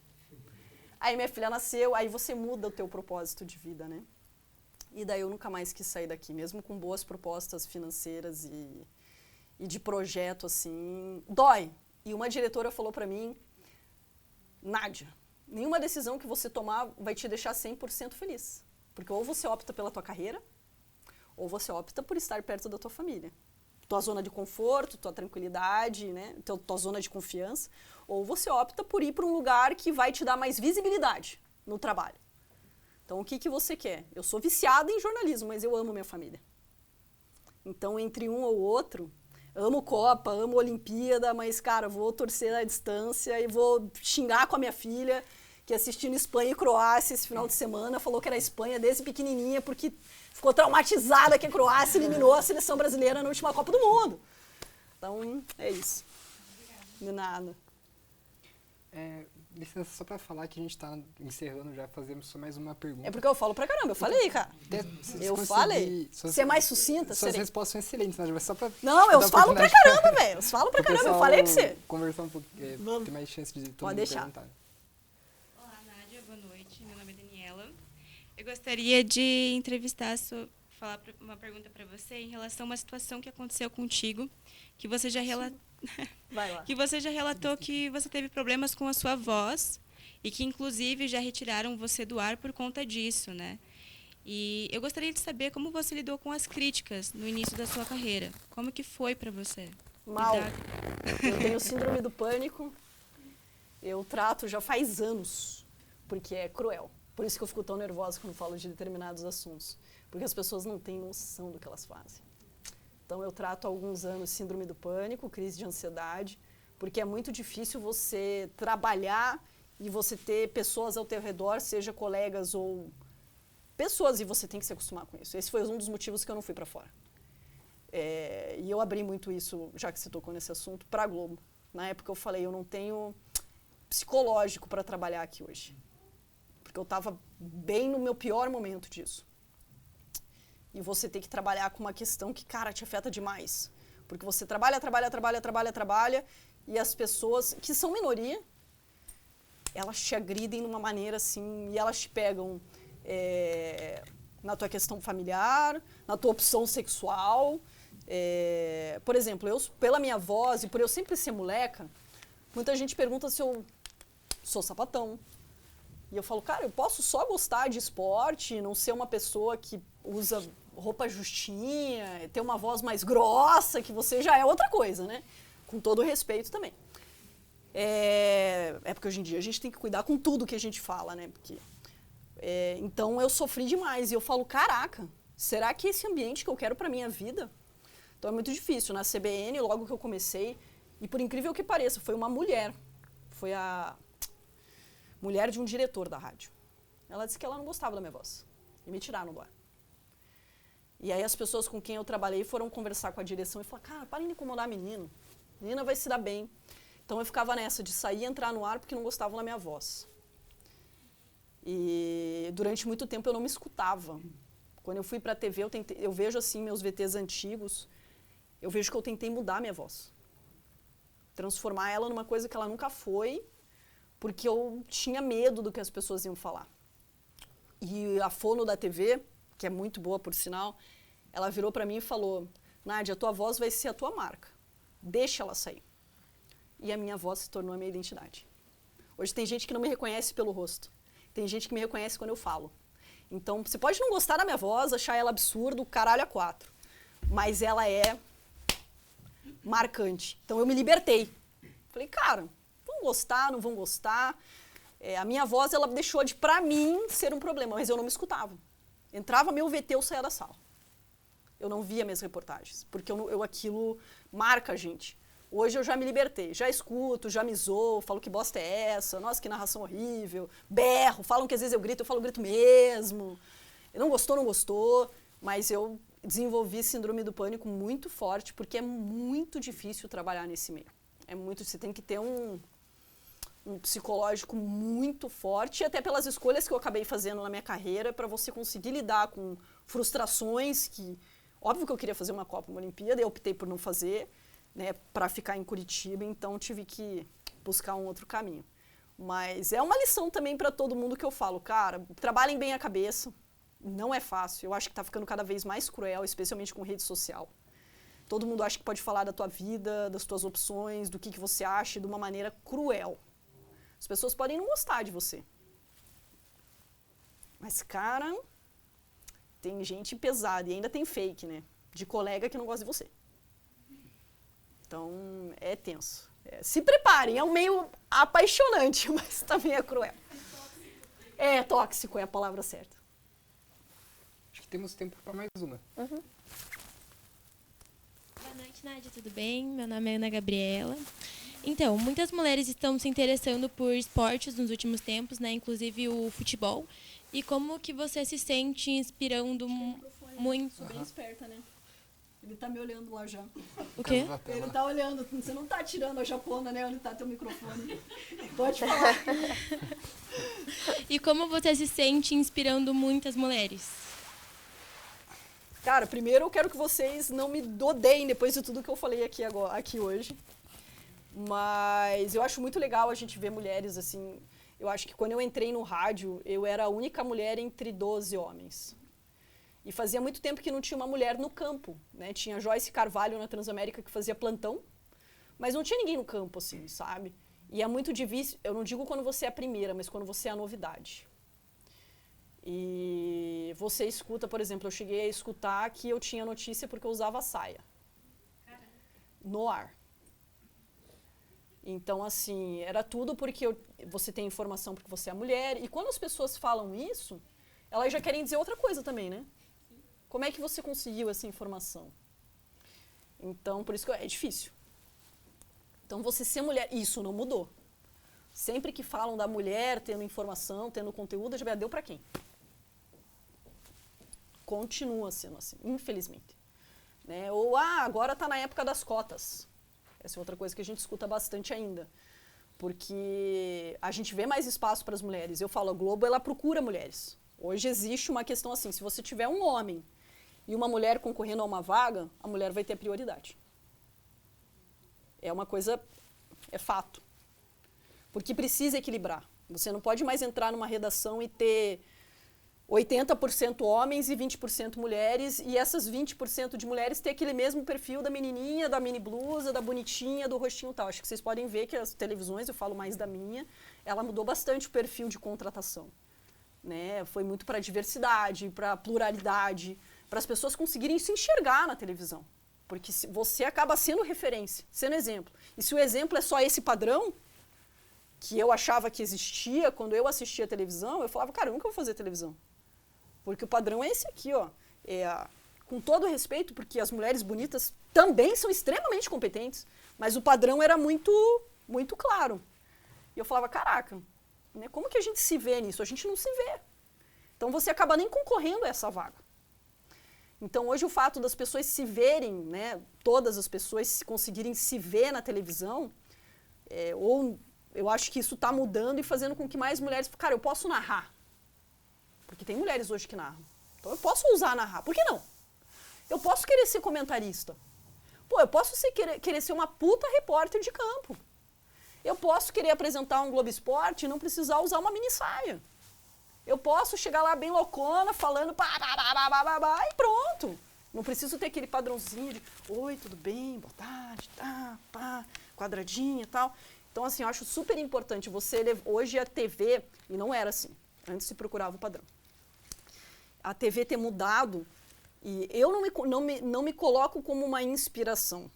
Aí minha filha nasceu, aí você muda o teu propósito de vida, né? E daí eu nunca mais quis sair daqui, mesmo com boas propostas financeiras e de projeto, assim. Dói. E uma diretora falou pra mim, Nádia, nenhuma decisão que você tomar vai te deixar 100% feliz. Porque ou você opta pela tua carreira, ou você opta por estar perto da tua família. Tua zona de conforto, tua tranquilidade, né? Tua zona de confiança, ou você opta por ir para um lugar que vai te dar mais visibilidade no trabalho. Então, o que você quer? Eu sou viciada em jornalismo, mas eu amo minha família. Então, entre um ou outro, amo Copa, amo Olimpíada, mas, cara, vou torcer à distância e vou xingar com a minha filha, que assistindo Espanha e Croácia esse final de semana, falou que era Espanha desde pequenininha, porque ficou traumatizada que a Croácia eliminou a seleção brasileira na última Copa do Mundo. Então, é isso. De nada. Licença, só para falar que a gente está encerrando já, fazemos só mais uma pergunta. É porque eu falo pra caramba, eu falei, cara. Eu falei. Ser mais sucinta, suas respostas são excelentes, né? Mas só pra não, eu falo pra caramba, velho. Eu falo pra caramba, eu falei pra você. Conversar um pouco, ter mais chance de todo mundo perguntar. Olá, Nádia, boa noite. Meu nome é Daniela. Eu gostaria de falar uma pergunta para você em relação a uma situação que aconteceu contigo, que você já que você já relatou que você teve problemas com a sua voz e que, inclusive, já retiraram você do ar por conta disso, né? E eu gostaria de saber como você lidou com as críticas no início da sua carreira. Como que foi para você? Mal. Eu tenho síndrome do pânico. Eu trato já faz anos, porque é cruel. Por isso que eu fico tão nervosa quando falo de determinados assuntos. Porque as pessoas não têm noção do que elas fazem. Então, eu trato há alguns anos síndrome do pânico, crise de ansiedade, porque é muito difícil você trabalhar e você ter pessoas ao teu redor, seja colegas ou pessoas, e você tem que se acostumar com isso. Esse foi um dos motivos que eu não fui para fora. E eu abri muito isso, já que você tocou nesse assunto, para a Globo. Na época eu falei, eu não tenho psicológico para trabalhar aqui hoje. Porque eu estava bem no meu pior momento disso. E você tem que trabalhar com uma questão que, cara, te afeta demais. Porque você trabalha, e as pessoas, que são minoria, elas te agridem de uma maneira assim, e elas te pegam na tua questão familiar, na tua opção sexual. Por exemplo, eu, pela minha voz e por eu sempre ser moleca, muita gente pergunta se eu sou sapatão. E eu falo, cara, eu posso só gostar de esporte, não ser uma pessoa que usa roupa justinha, ter uma voz mais grossa, que você já é outra coisa, né? Com todo o respeito também. Porque hoje em dia a gente tem que cuidar com tudo que a gente fala, né? Então eu sofri demais e eu falo, caraca, será que esse ambiente que eu quero pra minha vida? Então é muito difícil. Na CBN, logo que eu comecei, e por incrível que pareça, foi uma mulher. Foi a mulher de um diretor da rádio. Ela disse que ela não gostava da minha voz. E me tiraram do ar. E aí as pessoas com quem eu trabalhei foram conversar com a direção e falaram, cara, parem de incomodar a menina. A menina vai se dar bem. Então eu ficava nessa de sair e entrar no ar porque não gostavam da minha voz. E durante muito tempo eu não me escutava. Quando eu fui para a TV, eu vejo assim meus VTs antigos, eu vejo que eu tentei mudar a minha voz. Transformar ela numa coisa que ela nunca foi, porque eu tinha medo do que as pessoas iam falar. E a fono da TV, que é muito boa por sinal, ela virou para mim e falou, Nádia, a tua voz vai ser a tua marca. Deixa ela sair. E a minha voz se tornou a minha identidade. Hoje tem gente que não me reconhece pelo rosto. Tem gente que me reconhece quando eu falo. Então, você pode não gostar da minha voz, achar ela absurdo, caralho a quatro. Mas ela é marcante. Então, eu me libertei. Falei, cara, vão gostar, não vão gostar. A minha voz, ela deixou de, pra mim, ser um problema. Mas eu não me escutava. Entrava meu VT, eu saía da sala. Eu não via minhas reportagens. Porque aquilo marca a gente. Hoje eu já me libertei, já escuto, já me zoo, falo que bosta é essa, nossa, que narração horrível, berro, falam que às vezes eu falo grito mesmo. Não gostou, mas eu desenvolvi síndrome do pânico muito forte, porque é muito difícil trabalhar nesse meio. Você tem que ter um psicológico muito forte, até pelas escolhas que eu acabei fazendo na minha carreira, para você conseguir lidar com frustrações que, óbvio que eu queria fazer uma Copa, uma Olimpíada, eu optei por não fazer, né, para ficar em Curitiba, então tive que buscar um outro caminho. Mas é uma lição também para todo mundo que eu falo, cara, trabalhem bem a cabeça, não é fácil, eu acho que está ficando cada vez mais cruel, especialmente com rede social. Todo mundo acha que pode falar da tua vida, das tuas opções, do que você acha, de uma maneira cruel. As pessoas podem não gostar de você. Mas, cara, tem gente pesada e ainda tem fake, né, de colega que não gosta de você. Então, é tenso. Se preparem, é um meio apaixonante, mas também é cruel. É tóxico, é a palavra certa. Acho que temos tempo para mais uma. Uhum. Boa noite, Nádia, tudo bem? Meu nome é Ana Gabriela. Então, muitas mulheres estão se interessando por esportes nos últimos tempos, né? Inclusive o futebol. E como que você se sente inspirando muito... Sou bem esperta, né? Ele tá me olhando lá já. O quê? Ele tá olhando. Você não tá tirando a japona, né? Onde tá teu microfone. Pode falar. E como você se sente inspirando muitas mulheres? Cara, primeiro eu quero que vocês não me odeiem depois de tudo que eu falei aqui hoje. Mas eu acho muito legal a gente ver mulheres assim. Eu acho que quando eu entrei no rádio, eu era a única mulher entre 12 homens. E fazia muito tempo que não tinha uma mulher no campo, né? Tinha Joyce Carvalho na Transamérica que fazia plantão, mas não tinha ninguém no campo, assim, sabe? E é muito difícil, eu não digo quando você é a primeira, mas quando você é a novidade. E você escuta, por exemplo, eu cheguei a escutar que eu tinha notícia porque eu usava saia. No ar. Então, assim, era tudo porque você tem informação porque você é mulher. E quando as pessoas falam isso, elas já querem dizer outra coisa também, né? Como é que você conseguiu essa informação? Então, por isso que é difícil. Então, você ser mulher, isso não mudou. Sempre que falam da mulher tendo informação, tendo conteúdo, já deu pra quem? Continua sendo assim, infelizmente. Né? Ou, agora está na época das cotas. Essa é outra coisa que a gente escuta bastante ainda. Porque a gente vê mais espaço para as mulheres. Eu falo, a Globo, ela procura mulheres. Hoje existe uma questão assim, se você tiver um homem e uma mulher concorrendo a uma vaga, a mulher vai ter prioridade. É uma coisa, é fato. Porque precisa equilibrar. Você não pode mais entrar numa redação e ter 80% homens e 20% mulheres, e essas 20% de mulheres ter aquele mesmo perfil da menininha, da mini blusa, da bonitinha, do rostinho e tal. Acho que vocês podem ver que as televisões, eu falo mais da minha, ela mudou bastante o perfil de contratação. Né? Foi muito para a diversidade, para a pluralidade, para as pessoas conseguirem se enxergar na televisão. Porque você acaba sendo referência, sendo exemplo. E se o exemplo é só esse padrão, que eu achava que existia quando eu assistia a televisão, eu falava, cara, eu nunca vou fazer televisão. Porque o padrão é esse aqui, ó. Com todo respeito, porque as mulheres bonitas também são extremamente competentes, mas o padrão era muito, muito claro. E eu falava, caraca, né, como que a gente se vê nisso? A gente não se vê. Então você acaba nem concorrendo a essa vaga. Então hoje o fato das pessoas se verem, né, todas as pessoas conseguirem se ver na televisão, ou eu acho que isso está mudando e fazendo com que mais mulheres... Cara, eu posso narrar. Porque tem mulheres hoje que narram. Então eu posso ousar narrar. Por que não? Eu posso querer ser comentarista. Pô, eu posso querer ser uma puta repórter de campo. Eu posso querer apresentar um Globo Esporte e não precisar usar uma mini saia. Eu posso chegar lá bem loucona, falando e pronto. Não preciso ter aquele padrãozinho de oi, tudo bem, boa tarde, quadradinha e tal. Então, assim, eu acho super importante hoje a TV, e não era assim, antes se procurava o padrão. A TV ter mudado, e eu não me coloco como uma inspiração,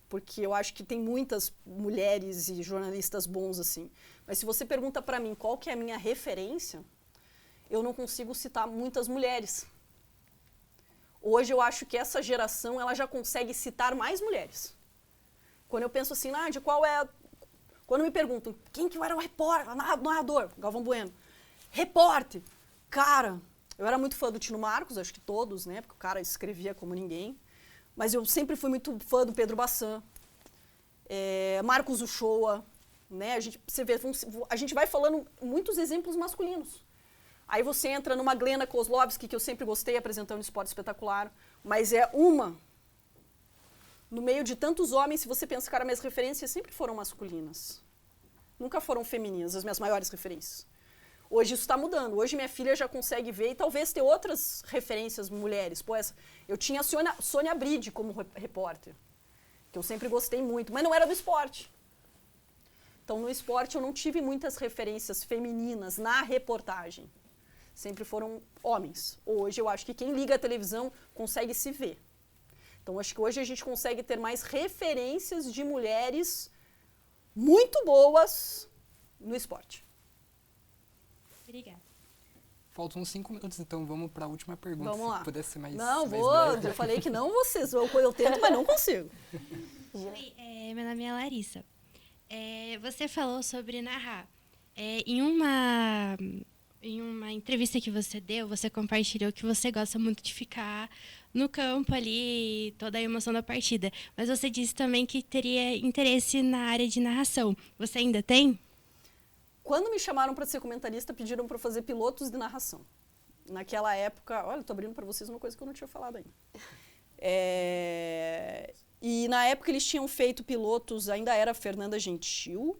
porque eu acho que tem muitas mulheres e jornalistas bons assim. Mas se você pergunta para mim qual que é a minha referência, eu não consigo citar muitas mulheres. Hoje eu acho que essa geração ela já consegue citar mais mulheres. Quando eu penso assim, Nádia, quando me perguntam quem que era o repórter, narrador, Galvão Bueno, repórter, cara, eu era muito fã do Tino Marcos, acho que todos, né, porque o cara escrevia como ninguém, mas eu sempre fui muito fã do Pedro Bassan, Marcos Uchoa, né, a gente vai falando muitos exemplos masculinos. Aí você entra numa Glena Kozlovski, que eu sempre gostei, apresentando Esporte Espetacular, mas é uma... No meio de tantos homens, se você pensa, cara, minhas referências sempre foram masculinas. Nunca foram femininas, as minhas maiores referências. Hoje isso está mudando. Hoje minha filha já consegue ver e talvez ter outras referências mulheres. Pô, eu tinha a Sônia Bride como repórter, que eu sempre gostei muito, mas não era do esporte. Então, no esporte, eu não tive muitas referências femininas na reportagem. Sempre foram homens. Hoje, eu acho que quem liga a televisão consegue se ver. Então, acho que hoje a gente consegue ter mais referências de mulheres muito boas no esporte. Obrigada. Faltam uns 5 minutos, então vamos para a última pergunta. Vamos lá. Se pudesse ser mais Não, breve. eu falei que não vocês. Eu tento, mas não consigo. Oi, meu nome é Larissa. Você falou sobre narrar. Em uma entrevista que você deu, você compartilhou que você gosta muito de ficar no campo ali, toda a emoção da partida. Mas você disse também que teria interesse na área de narração. Você ainda tem? Quando me chamaram para ser comentarista, pediram para fazer pilotos de narração. Naquela época, olha, estou abrindo para vocês uma coisa que eu não tinha falado ainda. E na época eles tinham feito pilotos, ainda era Fernanda Gentil.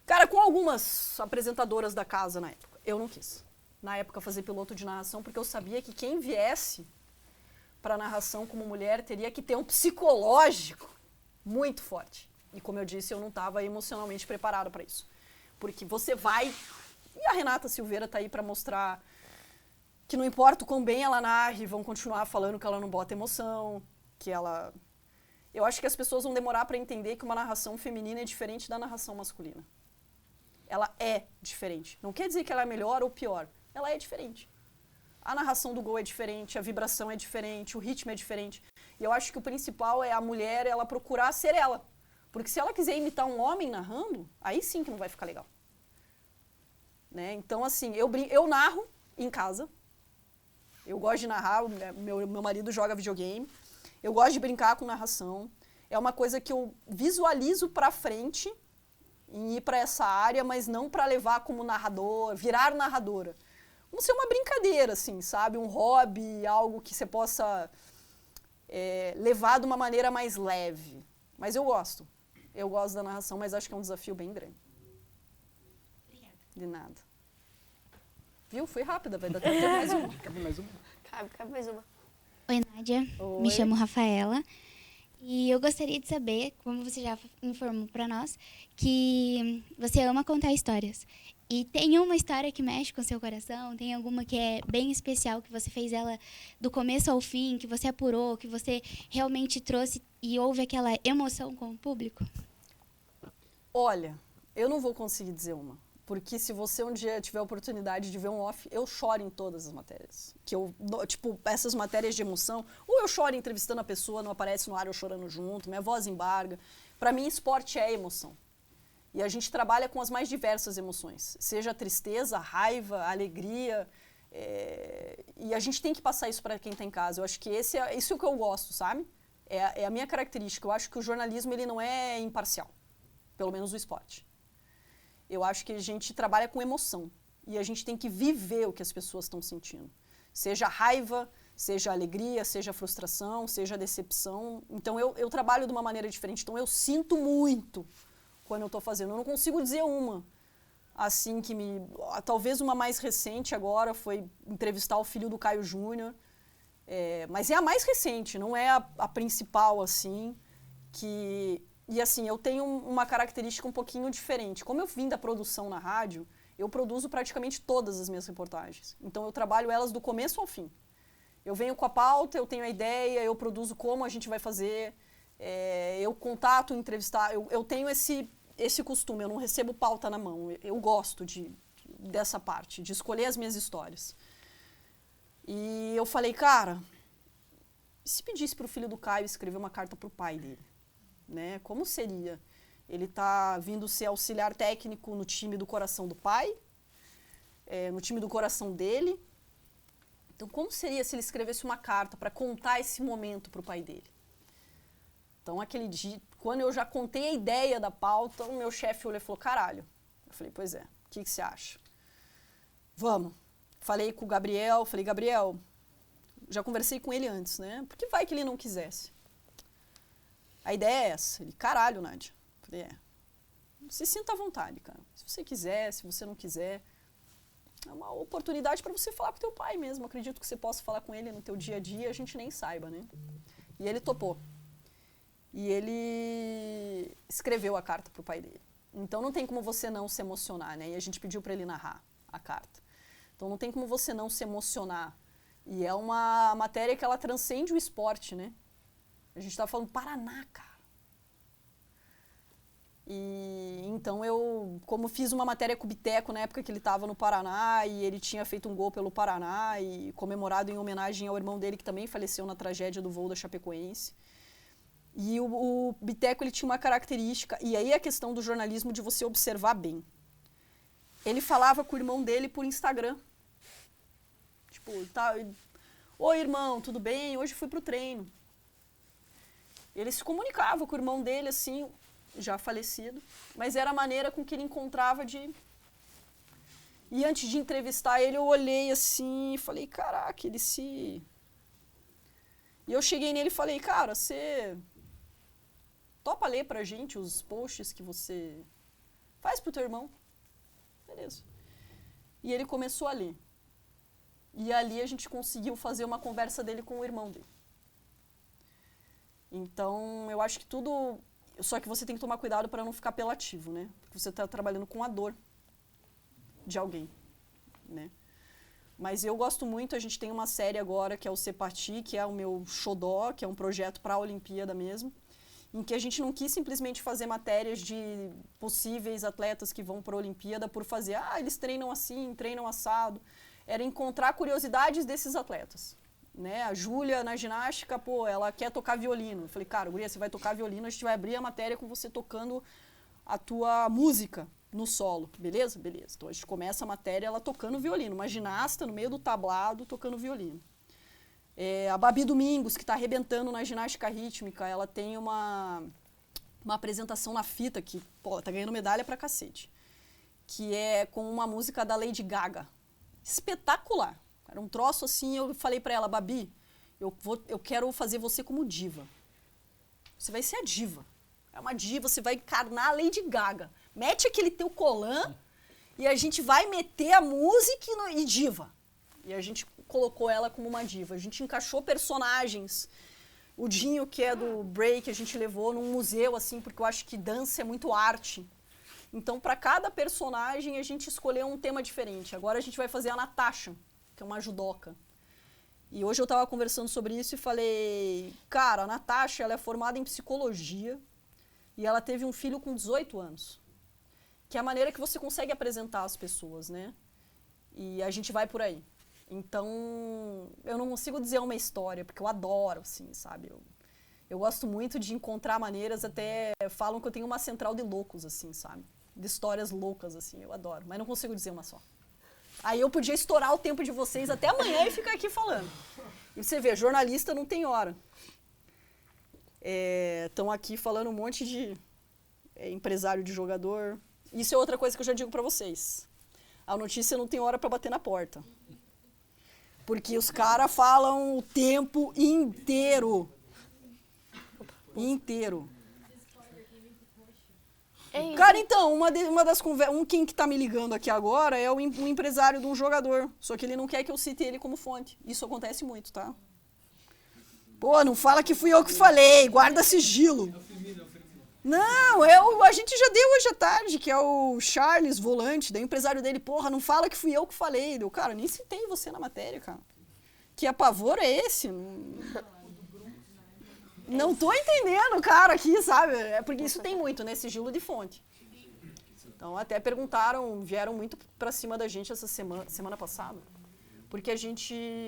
Cara, com algumas apresentadoras da casa na época. Eu não quis, na época, fazer piloto de narração, porque eu sabia que quem viesse para narração como mulher teria que ter um psicológico muito forte. E como eu disse, eu não estava emocionalmente preparada para isso. Porque você vai... E a Renata Silveira está aí para mostrar que não importa o quão bem ela narre, vão continuar falando que ela não bota emoção, que ela... Eu acho que as pessoas vão demorar para entender que uma narração feminina é diferente da narração masculina. Ela é diferente. Não quer dizer que ela é melhor ou pior. Ela é diferente. A narração do gol é diferente, a vibração é diferente, o ritmo é diferente. E eu acho que o principal é a mulher, ela procurar ser ela. Porque se ela quiser imitar um homem narrando, aí sim que não vai ficar legal. Né? Então, assim, eu narro, em casa. Eu gosto de narrar, meu marido joga videogame. Eu gosto de brincar com narração. É uma coisa que eu visualizo para frente em ir para essa área, mas não para levar como narrador, virar narradora. Como ser uma brincadeira, assim, sabe? Um hobby, algo que você possa levar de uma maneira mais leve. Mas eu gosto. Eu gosto da narração, mas acho que é um desafio bem grande. Obrigada. De nada. Viu? Foi rápida, vai dar tempo de mais uma. Cabe mais uma? Cabe mais uma. Oi, Nádia. Oi. Me chamo Rafaela. E eu gostaria de saber, como você já informou para nós, que você ama contar histórias. E tem uma história que mexe com o seu coração? Tem alguma que é bem especial, que você fez ela do começo ao fim, que você apurou, que você realmente trouxe e houve aquela emoção com o público? Olha, eu não vou conseguir dizer uma. Porque se você um dia tiver a oportunidade de ver um off, eu choro em todas as matérias. Tipo, essas matérias de emoção, ou eu choro entrevistando a pessoa, não aparece no ar, eu chorando junto, minha voz embarga. Para mim, esporte é emoção. E a gente trabalha com as mais diversas emoções. Seja a tristeza, a raiva, a alegria. E a gente tem que passar isso para quem está em casa. Eu acho que isso é o que eu gosto, sabe? É a minha característica. Eu acho que o jornalismo ele não é imparcial. Pelo menos o esporte. Eu acho que a gente trabalha com emoção. E a gente tem que viver o que as pessoas estão sentindo. Seja raiva, seja alegria, seja frustração, seja decepção. Então, eu trabalho de uma maneira diferente. Então, eu sinto muito quando eu estou fazendo. Eu não consigo dizer uma. Assim que talvez uma mais recente agora foi entrevistar o filho do Caio Júnior. Mas é a mais recente, não é a principal, assim, E assim, eu tenho uma característica um pouquinho diferente. Como eu vim da produção na rádio, eu produzo praticamente todas as minhas reportagens. Então, eu trabalho elas do começo ao fim. Eu venho com a pauta, eu tenho a ideia, eu produzo como a gente vai fazer, eu contato, entrevistar. Eu tenho esse costume, eu não recebo pauta na mão. Eu gosto dessa parte, de escolher as minhas histórias. E eu falei, cara, e se pedisse para o filho do Caio escrever uma carta para o pai dele? Né? Como seria? Ele está vindo ser auxiliar técnico no time do coração do pai, no time do coração dele. Então, como seria se ele escrevesse uma carta para contar esse momento para o pai dele? Então, aquele dia, quando eu já contei a ideia da pauta, o meu chefe olhou e falou, caralho. Eu falei, pois é, o que você acha? Vamos. Falei com o Gabriel, Gabriel, já conversei com ele antes, né? Porque vai que ele não quisesse. A ideia é essa. Ele, caralho, Nádia. Falei, se sinta à vontade, cara. Se você quiser, se você não quiser. É uma oportunidade para você falar com teu pai mesmo. Acredito que você possa falar com ele no teu dia a dia, a gente nem saiba, né? E ele topou. E ele escreveu a carta pro pai dele. Então não tem como você não se emocionar, né? E a gente pediu para ele narrar a carta. Então não tem como você não se emocionar. E é uma matéria que ela transcende o esporte, né? A gente estava falando Paraná, cara. E então eu, como fiz uma matéria com o Biteco na época que ele estava no Paraná e ele tinha feito um gol pelo Paraná e comemorado em homenagem ao irmão dele que também faleceu na tragédia do voo da Chapecoense. E o Biteco ele tinha uma característica, e aí a questão do jornalismo de você observar bem. Ele falava com o irmão dele por Instagram. Tipo, oi irmão, tudo bem? Hoje fui pro treino. Ele se comunicava com o irmão dele, assim, já falecido, mas era a maneira com que ele encontrava de... E antes de entrevistar ele, eu olhei assim e falei, caraca, ele se... E eu cheguei nele e falei, cara, você topa ler pra gente os posts que você faz pro teu irmão? Beleza. E ele começou a ler. E ali a gente conseguiu fazer uma conversa dele com o irmão dele. Então, eu acho que tudo... Só que você tem que tomar cuidado para não ficar apelativo, né? Porque você está trabalhando com a dor de alguém, né? Mas eu gosto muito, a gente tem uma série agora que é o Sepati, que é o meu xodó, que é um projeto para a Olimpíada mesmo, em que a gente não quis simplesmente fazer matérias de possíveis atletas que vão para a Olimpíada por fazer, eles treinam assim, treinam assado. Era encontrar curiosidades desses atletas. Né? A Júlia, na ginástica, ela quer tocar violino. Eu falei, cara, guria, você vai tocar violino, a gente vai abrir a matéria com você tocando a tua música. no solo. Beleza? Beleza. Então a gente começa a matéria ela tocando violino. Uma ginasta no meio do tablado tocando violino. A Babi Domingos, que está arrebentando na ginástica rítmica, ela tem uma apresentação na fita que, pô, tá ganhando medalha pra cacete. Que é com uma música da Lady Gaga. Espetacular. Era um troço assim, eu falei pra ela, Babi, eu quero fazer você como diva. Você vai ser a diva. É uma diva, você vai encarnar a Lady Gaga. Mete aquele teu colã e a gente vai meter a música e diva. E a gente colocou ela como uma diva. A gente encaixou personagens. O Dinho, que é do break, a gente levou num museu, assim, porque eu acho que dança é muito arte. Então, para cada personagem, a gente escolheu um tema diferente. Agora a gente vai fazer a Natasha, que é uma judoca. E hoje eu estava conversando sobre isso e falei, cara, a Natasha, ela é formada em psicologia e ela teve um filho com 18 anos. Que é a maneira que você consegue apresentar as pessoas, né? E a gente vai por aí. Então, eu não consigo dizer uma história, porque eu adoro, assim, sabe? Eu gosto muito de encontrar maneiras, até falam que eu tenho uma central de loucos, assim, sabe? De histórias loucas, assim, eu adoro. Mas não consigo dizer uma só. Aí eu podia estourar o tempo de vocês até amanhã e ficar aqui falando. E você vê, jornalista não tem hora. Estão aqui falando um monte de empresário de jogador. Isso é outra coisa que eu já digo pra vocês. A notícia não tem hora pra bater na porta. Porque os caras falam o tempo inteiro. Inteiro. Cara, então, uma das conversas... Quem que tá me ligando aqui agora é um empresário de um jogador. Só que ele não quer que eu cite ele como fonte. Isso acontece muito, tá? Pô, não fala que fui eu que falei. Guarda sigilo. Não, a gente já deu hoje à tarde, que é o Charles Volante, daí o empresário dele, porra, não fala que fui eu que falei. Eu, cara, nem citei você na matéria, cara. Que apavoro é esse? Não tô entendendo, cara, aqui, sabe? É porque isso tem muito, né? Sigilo de fonte. Então, até perguntaram, vieram muito pra cima da gente essa semana passada. Porque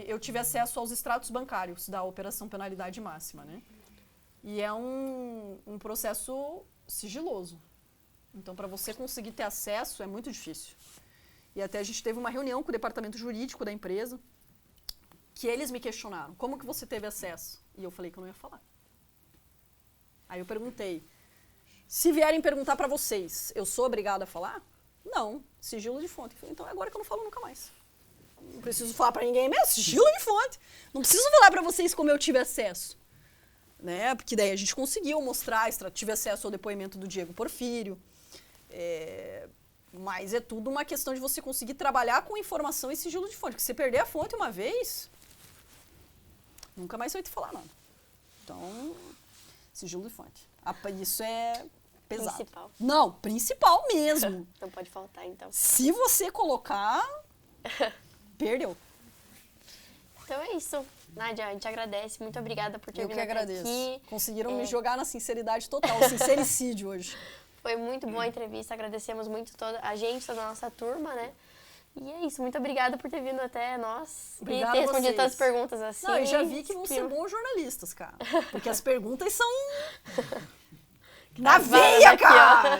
eu tive acesso aos extratos bancários da Operação Penalidade Máxima, né? E é um processo sigiloso. Então, para você conseguir ter acesso, é muito difícil. E até a gente teve uma reunião com o departamento jurídico da empresa, que eles me questionaram, como que você teve acesso? E eu falei que eu não ia falar. Aí eu perguntei, se vierem perguntar para vocês, eu sou obrigada a falar? Não, sigilo de fonte. Eu falei, então é agora que eu não falo nunca mais. Não preciso falar para ninguém mesmo, sigilo de fonte. Não preciso falar para vocês como eu tive acesso. Né? Porque daí a gente conseguiu mostrar, tive acesso ao depoimento do Diego Porfírio, mas é tudo uma questão de você conseguir trabalhar com informação e sigilo de fonte, porque se você perder a fonte uma vez, nunca mais vai te falar nada. Então, sigilo de fonte. Isso é pesado. Principal. Não, principal mesmo. Não pode faltar, então. Se você colocar, perdeu. Então é isso. Nádia, a gente agradece. Muito obrigada por ter Eu vindo que até agradeço. aqui. Conseguiram me jogar na sinceridade total, sincericídio hoje. Foi muito boa a entrevista. Agradecemos muito toda a nossa turma, né? E é isso. Muito obrigada por ter vindo até nós. Obrigada e ter respondido vocês. tantas perguntas assim. Não, eu já vi que vão ser bons jornalistas, cara. Porque as perguntas são... na veia, aqui, cara!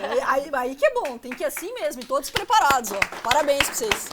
Aí que é bom. Tem que ir assim mesmo. E todos preparados, ó. Parabéns pra vocês.